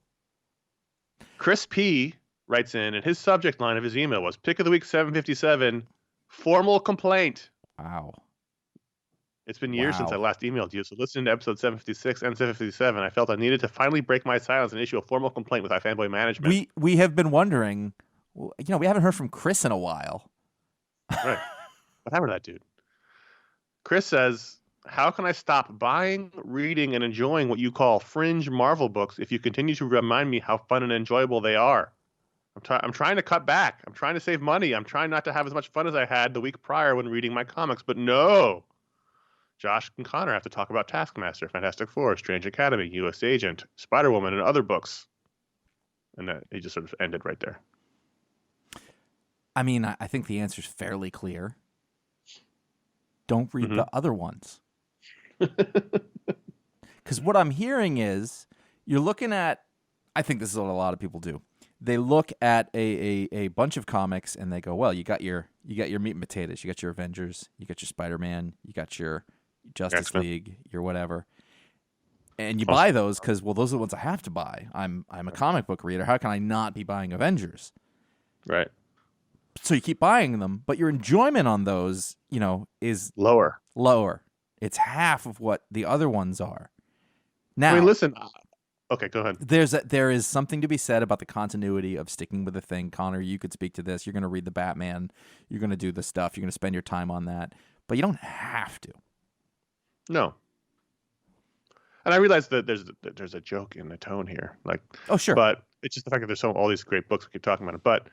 [SPEAKER 2] Chris P writes in, and his subject line of his email was "Pick of the Week 757, formal complaint."
[SPEAKER 1] Wow.
[SPEAKER 2] It's been years since I last emailed you, so listening to episode 756 and 757, I felt I needed to finally break my silence and issue a formal complaint with iFanboy management.
[SPEAKER 1] We have been wondering, we haven't heard from Chris in a while.
[SPEAKER 2] Right. What happened to that dude? Chris says, "How can I stop buying, reading, and enjoying what you call fringe Marvel books if you continue to remind me how fun and enjoyable they are? I'm trying to cut back. I'm trying to save money. I'm trying not to have as much fun as I had the week prior when reading my comics. But no. Josh and Connor have to talk about Taskmaster, Fantastic Four, Strange Academy, U.S. Agent, Spider-Woman, and other books." And that he just sort of ended right there.
[SPEAKER 1] I mean, I think the answer is fairly clear. Don't read the other ones. Because what I'm hearing is you're looking at, I think this is what a lot of people do. They look at a bunch of comics and they go, well, you got your meat and potatoes. You got your Avengers. You got your Spider-Man. You got your Justice League, your whatever. And you buy those because, well, those are the ones I have to buy. I'm a comic book reader. How can I not be buying Avengers?
[SPEAKER 2] Right.
[SPEAKER 1] So you keep buying them, but your enjoyment on those, is
[SPEAKER 2] lower.
[SPEAKER 1] It's half of what the other ones are. Now,
[SPEAKER 2] I mean, listen. Okay, go ahead.
[SPEAKER 1] There is something to be said about the continuity of sticking with a thing. Connor, you could speak to this. You're going to read the Batman. You're going to do the stuff. You're going to spend your time on that, but you don't have to.
[SPEAKER 2] No. And I realize that there's a joke in the tone here, like,
[SPEAKER 1] oh sure,
[SPEAKER 2] but it's just the fact that there's all these great books we keep talking about it. But,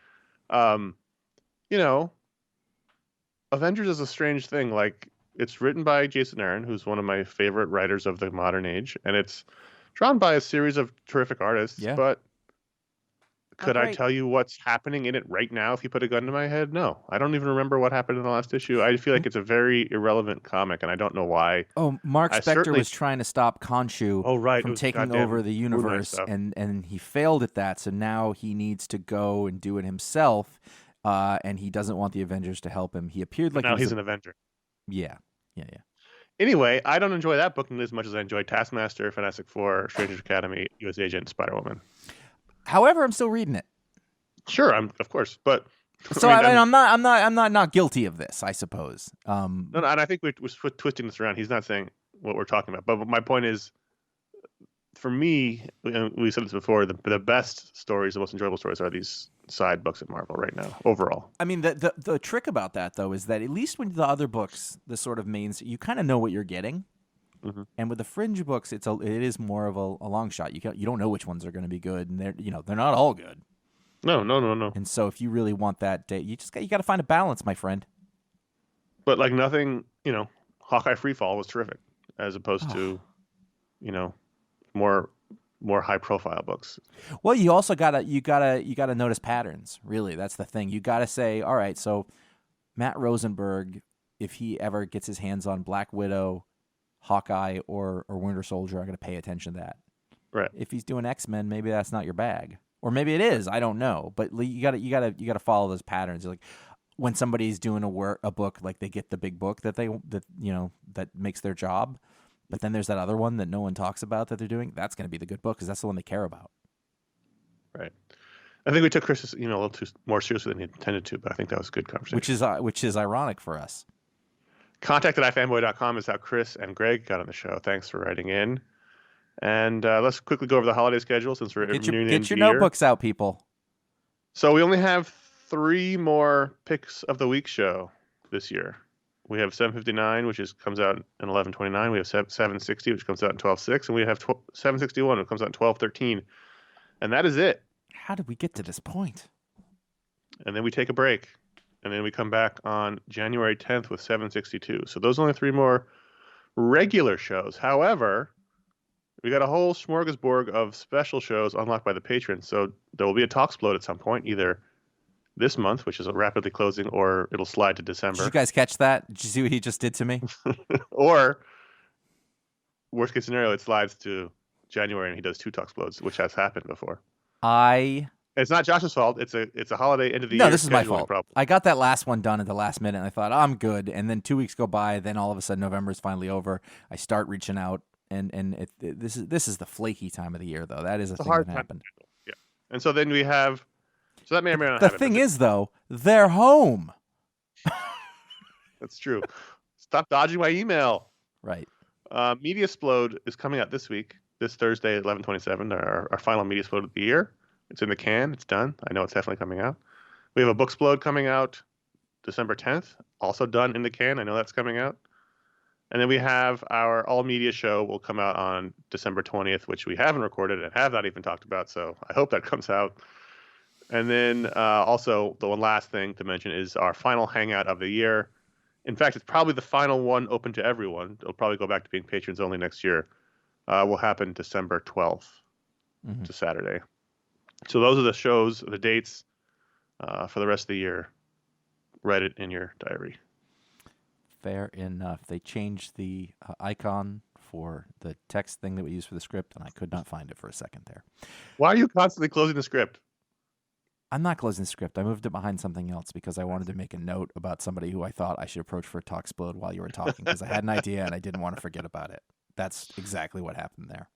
[SPEAKER 2] Avengers is a strange thing. Like, it's written by Jason Aaron, who's one of my favorite writers of the modern age, and it's drawn by a series of terrific artists. Yeah. But could I tell you what's happening in it right now if you put a gun to my head? No. I don't even remember what happened in the last issue. I feel like it's a very irrelevant comic, and I don't know why.
[SPEAKER 1] Oh, Mark Spector was trying to stop Khonshu from taking over the universe, and he failed at that, so now he needs to go and do it himself, and he doesn't want the Avengers to help him. He appeared like
[SPEAKER 2] now he's an Avenger.
[SPEAKER 1] Yeah.
[SPEAKER 2] Anyway, I don't enjoy that book as much as I enjoy Taskmaster, Fantastic Four, Strange Academy, U.S. Agent, Spider-Woman.
[SPEAKER 1] However, I'm still reading it.
[SPEAKER 2] Sure, of course, but
[SPEAKER 1] so I'm not guilty of this, I suppose.
[SPEAKER 2] No, and I think we're twisting this around. He's not saying what we're talking about. But my point is, for me, and we said this before, the best stories, the most enjoyable stories are these side books at Marvel right now, overall.
[SPEAKER 1] I mean, the trick about that, though, is that at least when the other books, the sort of mains, you kind of know what you're getting.
[SPEAKER 2] Mm-hmm.
[SPEAKER 1] And with the fringe books, it is more of a long shot. You don't know which ones are going to be good, and they're not all good.
[SPEAKER 2] No.
[SPEAKER 1] And so if you really want that day, you got to find a balance, my friend.
[SPEAKER 2] But like nothing, Hawkeye Freefall was terrific, as opposed to, more high profile books.
[SPEAKER 1] Well, you also gotta notice patterns. Really, that's the thing. You gotta say, all right, so Matt Rosenberg, if he ever gets his hands on Black Widow, Hawkeye, or Winter Soldier, I'm gonna pay attention to that.
[SPEAKER 2] Right.
[SPEAKER 1] If he's doing X-Men, maybe that's not your bag, or maybe it is. I don't know. But you gotta follow those patterns. Like when somebody's doing a book, like they get the big book that makes their job. But then there's that other one that no one talks about that they're doing. That's going to be the good book because that's the one they care about.
[SPEAKER 2] Right. I think we took Chris, a little too more seriously than he intended to, but I think that was a good conversation.
[SPEAKER 1] Which is ironic for us.
[SPEAKER 2] Contact at iFanboy.com is how Chris and Greg got on the show. Thanks for writing in. And let's quickly go over the holiday schedule since we're
[SPEAKER 1] get your notebooks out, people. So
[SPEAKER 2] we only have 3 more Picks of the Week show this year. We have 759, which comes out in 11/29. We have 760, which comes out in 12/6, and we have 761, which comes out in 12/13. And that is it.
[SPEAKER 1] How did we get to this point?
[SPEAKER 2] And then we take a break, and then we come back on January 10th with 762. So those are only 3 more regular shows. However, we got a whole smorgasbord of special shows unlocked by the patrons. So there will be a Talksplode at some point, either this month, which is rapidly closing, or it'll slide to December.
[SPEAKER 1] Did you guys catch that? Did you see what he just did to me?
[SPEAKER 2] Or, worst case scenario, it slides to January and he does 2 Talksplodes, which has happened before. It's not Josh's fault. It's a holiday end of the year.
[SPEAKER 1] No, this is my fault.
[SPEAKER 2] Problem.
[SPEAKER 1] I got that last one done at the last minute, and I thought, I'm good. And then 2 weeks go by, then all of a sudden November is finally over. I start reaching out, and this is the flaky time of the year, though. That is a thing that happened.
[SPEAKER 2] Yeah. And so then we have... So that may or may not
[SPEAKER 1] happen.
[SPEAKER 2] The
[SPEAKER 1] thing is, though, they're home.
[SPEAKER 2] That's true. Stop dodging my email.
[SPEAKER 1] Right.
[SPEAKER 2] Media Splode is coming out this week, this Thursday at 11/27, our final Media Splode of the year. It's in the can. It's done. I know it's definitely coming out. We have a Book Splode coming out December 10th, also done in the can. I know that's coming out. And then we have our all media show will come out on December 20th, which we haven't recorded and have not even talked about. So I hope that comes out. And then also the one last thing to mention is our final Hangout of the year. In fact, it's probably the final one open to everyone. It'll probably go back to being patrons only next year. Will happen December 12th to Saturday. So those are the shows, the dates for the rest of the year. Write it in your diary.
[SPEAKER 1] Fair enough. They changed the icon for the text thing that we use for the script, and I could not find it for a second there.
[SPEAKER 2] Why are you constantly closing the script?
[SPEAKER 1] I'm not closing the script. I moved it behind something else because I wanted to make a note about somebody who I thought I should approach for a Talksplode while you were talking because I had an idea and I didn't want to forget about it. That's exactly what happened there.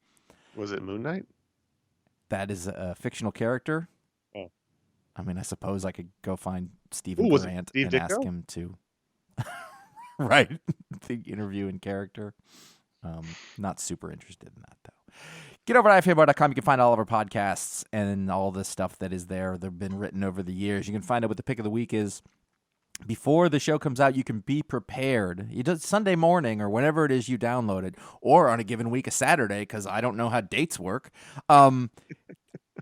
[SPEAKER 2] Was it Moon Knight?
[SPEAKER 1] That is a fictional character.
[SPEAKER 2] Oh.
[SPEAKER 1] I mean, I suppose I could go find Stephen Grant and
[SPEAKER 2] Ditko?
[SPEAKER 1] ask him to... Right. The interview in character. Not super interested in that, though. Get over to iFanboy.com. You can find all of our podcasts and all the stuff that is there. They've been written over the years. You can find out what the pick of the week is. Before the show comes out, you can be prepared. You do Sunday morning or whenever it is you download it, or on a given week, a Saturday, because I don't know how dates work. You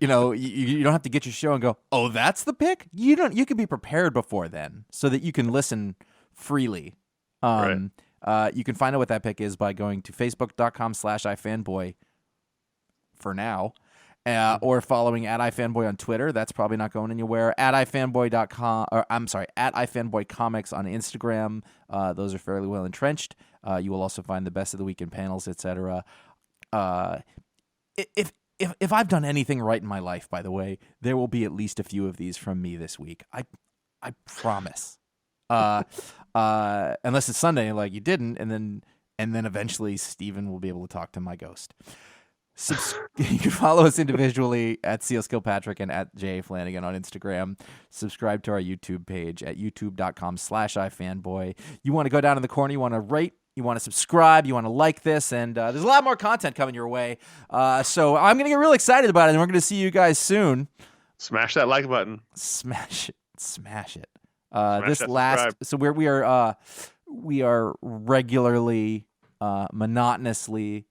[SPEAKER 1] don't have to get your show and go, oh, that's the pick? You can be prepared before then so that you can listen freely.
[SPEAKER 2] Right.
[SPEAKER 1] You can find out what that pick is by going to facebook.com/iFanboy for now, or following at iFanboy on Twitter. That's probably not going anywhere. At iFanboy.com, or I'm sorry, at iFanboy Comics on Instagram. Those are fairly well entrenched. You will also find the best of the weekend panels, etc. If I've done anything right in my life, by the way, there will be at least a few of these from me this week. I promise. Unless it's Sunday, like you didn't, and then eventually Steven will be able to talk to my ghost. You can follow us individually at CLSkillPatrick and at J Flanagan on Instagram. Subscribe to our YouTube page at youtube.com/iFanboy. You want to go down in the corner, you want to rate, you want to subscribe, you want to like this, and there's a lot more content coming your way. So I'm going to get really excited about it, and we're going to see you guys soon.
[SPEAKER 2] Smash that like button.
[SPEAKER 1] Smash it. Smash it.
[SPEAKER 2] Smash that subscribe.
[SPEAKER 1] So we are regularly, monotonously,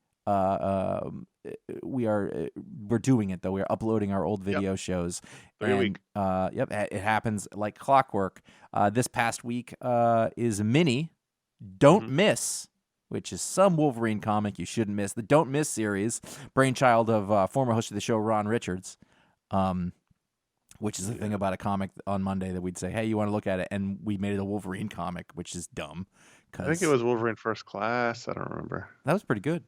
[SPEAKER 1] we're doing it though. We're uploading our old video shows.
[SPEAKER 2] Every week.
[SPEAKER 1] Yep, it happens like clockwork. This past week is a mini Don't Miss, which is some Wolverine comic you shouldn't miss. The Don't Miss series, brainchild of former host of the show Ron Richards, which is the thing about a comic on Monday that we'd say, hey, you want to look at it? And we made it a Wolverine comic, which is dumb.
[SPEAKER 2] I think it was Wolverine First Class. I don't remember.
[SPEAKER 1] That was pretty good.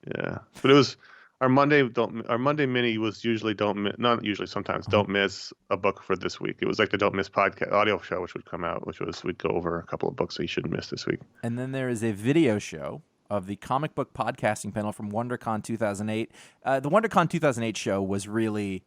[SPEAKER 2] Yeah, but it was our Monday mini was usually not usually, sometimes don't miss a book for this week. It was like the Don't Miss podcast audio show, which would come out, we'd go over a couple of books that you shouldn't miss this week.
[SPEAKER 1] And then there is a video show of the comic book podcasting panel from WonderCon 2008. The WonderCon 2008 show was really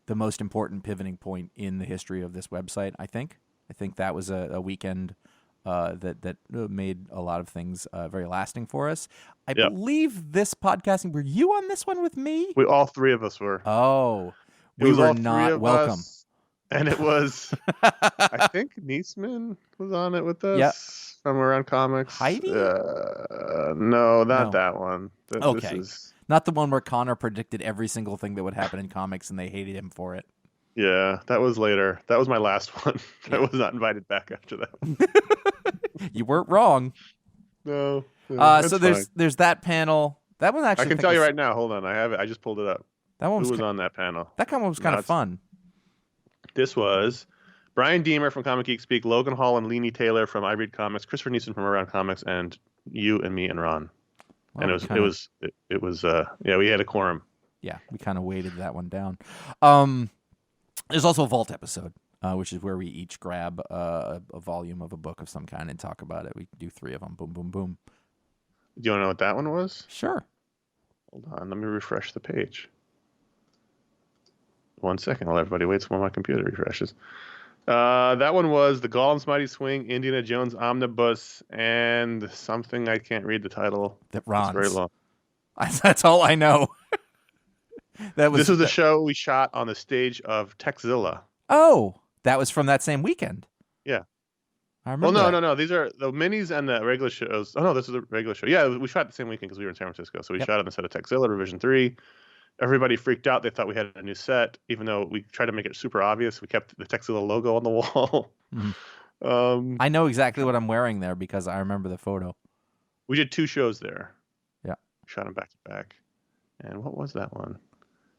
[SPEAKER 1] the most important pivoting point in the history of this website, I think. I think that was a weekend that made a lot of things very lasting for us. I believe this podcasting, were you on this one with me?
[SPEAKER 2] All three of us were.
[SPEAKER 1] Oh, we were not welcome.
[SPEAKER 2] Us, and it was, I think Niesman was on it with us.
[SPEAKER 1] Yep.
[SPEAKER 2] From Around Comics.
[SPEAKER 1] Heidi?
[SPEAKER 2] No, not that one.
[SPEAKER 1] Okay. Not the one where Connor predicted every single thing that would happen in comics and they hated him for it.
[SPEAKER 2] Yeah, that was later. That was my last one. I was not invited back after that one.
[SPEAKER 1] You weren't wrong.
[SPEAKER 2] No.
[SPEAKER 1] So there's that panel. That one actually.
[SPEAKER 2] I can tell you right now. Hold on, I have it. I just pulled it up.
[SPEAKER 1] That one
[SPEAKER 2] was on that panel.
[SPEAKER 1] That one was kind of fun.
[SPEAKER 2] This was Brian Deemer from Comic Geek Speak, Logan Hall and Leanie Taylor from I Read Comics, Christopher Neeson from Around Comics, and you and me and Ron. Well, and it was we had a quorum. Yeah,
[SPEAKER 1] we kind of weighted that one down. There's also a Vault episode, which is where we each grab a volume of a book of some kind and talk about it. We do 3 of them. Boom, boom, boom.
[SPEAKER 2] Do you want to know what that one was?
[SPEAKER 1] Sure.
[SPEAKER 2] Hold on. Let me refresh the page. 1 second while everybody waits while my computer refreshes. That one was The Golem's Mighty Swing, Indiana Jones Omnibus, and something I can't read the title.
[SPEAKER 1] That Ron's.
[SPEAKER 2] It's very long.
[SPEAKER 1] That's all I know.
[SPEAKER 2] This was the show we shot on the stage of Techzilla.
[SPEAKER 1] Oh, that was from that same weekend.
[SPEAKER 2] Yeah.
[SPEAKER 1] I remember.
[SPEAKER 2] Well, no. These are the minis and the regular shows. Oh, no, this is a regular show. Yeah, we shot the same weekend because we were in San Francisco. So we shot on the set of Techzilla, Revision 3. Everybody freaked out. They thought we had a new set, even though we tried to make it super obvious. We kept the Techzilla logo on the wall.
[SPEAKER 1] Mm-hmm. I know exactly what I'm wearing there because I remember the photo.
[SPEAKER 2] We did 2 shows there.
[SPEAKER 1] Yeah.
[SPEAKER 2] We shot them back to back. And what was that one?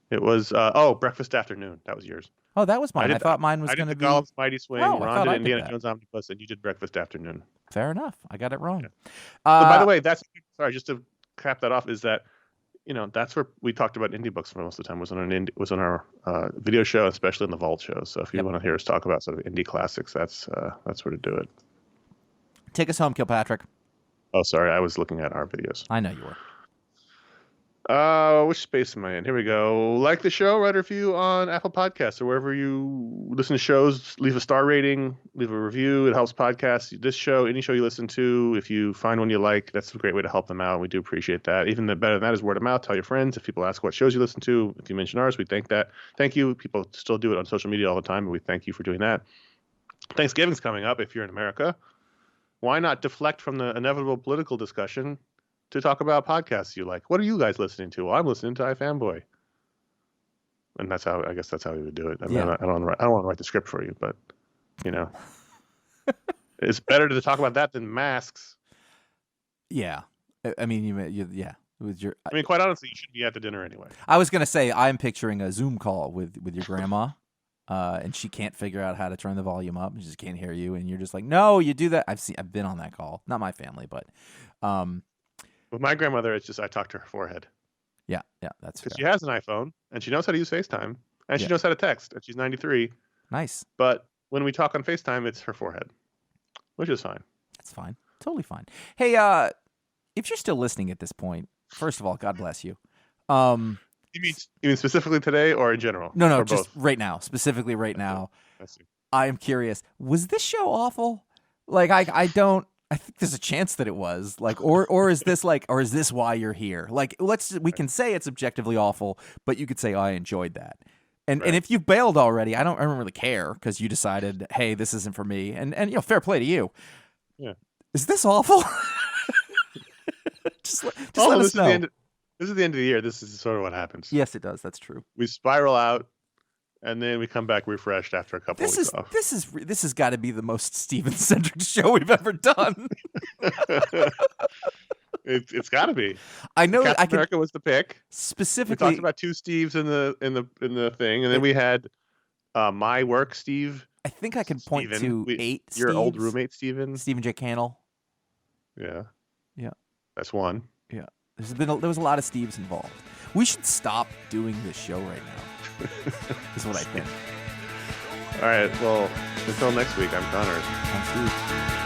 [SPEAKER 2] It was Breakfast Afternoon. That was yours.
[SPEAKER 1] Oh, that was mine. I thought mine was going to be.
[SPEAKER 2] I did the Golem's Mighty Swing. Ron did Indiana
[SPEAKER 1] that.
[SPEAKER 2] Jones Omnibus, and you did Breakfast Afternoon.
[SPEAKER 1] Fair enough. I got it wrong.
[SPEAKER 2] Yeah. By the way, just to cap that off, is that that's where we talked about indie books for most of the time. Was on our video show, especially in the Vault show. So if you want to hear us talk about sort of indie classics, that's where to do it.
[SPEAKER 1] Take us home, Kilpatrick.
[SPEAKER 2] Oh, sorry, I was looking at our videos.
[SPEAKER 1] I know you were.
[SPEAKER 2] Which space am I in? Here we go. Like the show, write a review on Apple Podcasts or wherever you listen to shows. Leave a star rating, leave a review. It helps podcasts. This show, any show you listen to, if you find one you like, that's a great way to help them out. We do appreciate that. Even better than that is word of mouth. Tell your friends. If people ask what shows you listen to, if you mention ours, we thank that. Thank you. People still do it on social media all the time, and we thank you for doing that. Thanksgiving's coming up if you're in America. Why not deflect from the inevitable political discussion to talk about podcasts you like? What are you guys listening to? Well, I'm listening to iFanboy. And that's how we would do it. I mean, I don't want to write the script for you, but it's better to talk about that than masks.
[SPEAKER 1] Yeah. I mean,
[SPEAKER 2] quite honestly, you should be at the dinner anyway.
[SPEAKER 1] I was going to say, I'm picturing a Zoom call with your grandma, and she can't figure out how to turn the volume up. She just can't hear you. And you're just like, no, you do that. I've been on that call. Not my family, but,
[SPEAKER 2] with my grandmother, it's just I talk to her forehead.
[SPEAKER 1] Yeah, that's fair.
[SPEAKER 2] Because she has an iPhone, and she knows how to use FaceTime, and she knows how to text, and she's 93.
[SPEAKER 1] Nice.
[SPEAKER 2] But when we talk on FaceTime, it's her forehead, which is fine.
[SPEAKER 1] That's fine. Totally fine. Hey, if you're still listening at this point, first of all, God bless you.
[SPEAKER 2] You mean specifically today or in general?
[SPEAKER 1] No,
[SPEAKER 2] or
[SPEAKER 1] just
[SPEAKER 2] both?
[SPEAKER 1] right now. Specifically right now.
[SPEAKER 2] I see.
[SPEAKER 1] I am curious. Was this show awful? Like, I don't I think there's a chance that it was like, or is this why you're here? Like, we can say it's objectively awful, but you could say, oh, I enjoyed that. And if you've bailed already, I don't really care because you decided, hey, this isn't for me. And fair play to you.
[SPEAKER 2] Yeah.
[SPEAKER 1] Is this awful? just let us know.
[SPEAKER 2] This is the end of the year. This is sort of what happens.
[SPEAKER 1] Yes, it does. That's true.
[SPEAKER 2] We spiral out, and then we come back refreshed after a couple weeks off.
[SPEAKER 1] This has got to be the most Steven-centric show we've ever done.
[SPEAKER 2] It's got to be.
[SPEAKER 1] I know.
[SPEAKER 2] Captain America was the pick.
[SPEAKER 1] Specifically,
[SPEAKER 2] we talked about 2 Steves in the thing, and then we had my work Steve.
[SPEAKER 1] I think I can point to 8
[SPEAKER 2] your
[SPEAKER 1] Steves.
[SPEAKER 2] old roommate Stephen
[SPEAKER 1] J. Cannell.
[SPEAKER 2] Yeah.
[SPEAKER 1] Yeah.
[SPEAKER 2] That's one.
[SPEAKER 1] Yeah. There was a lot of Steves involved. We should stop doing this show right now. Is what I think.
[SPEAKER 2] All right. Well, until next week, I'm Connor.
[SPEAKER 1] I'm Steve.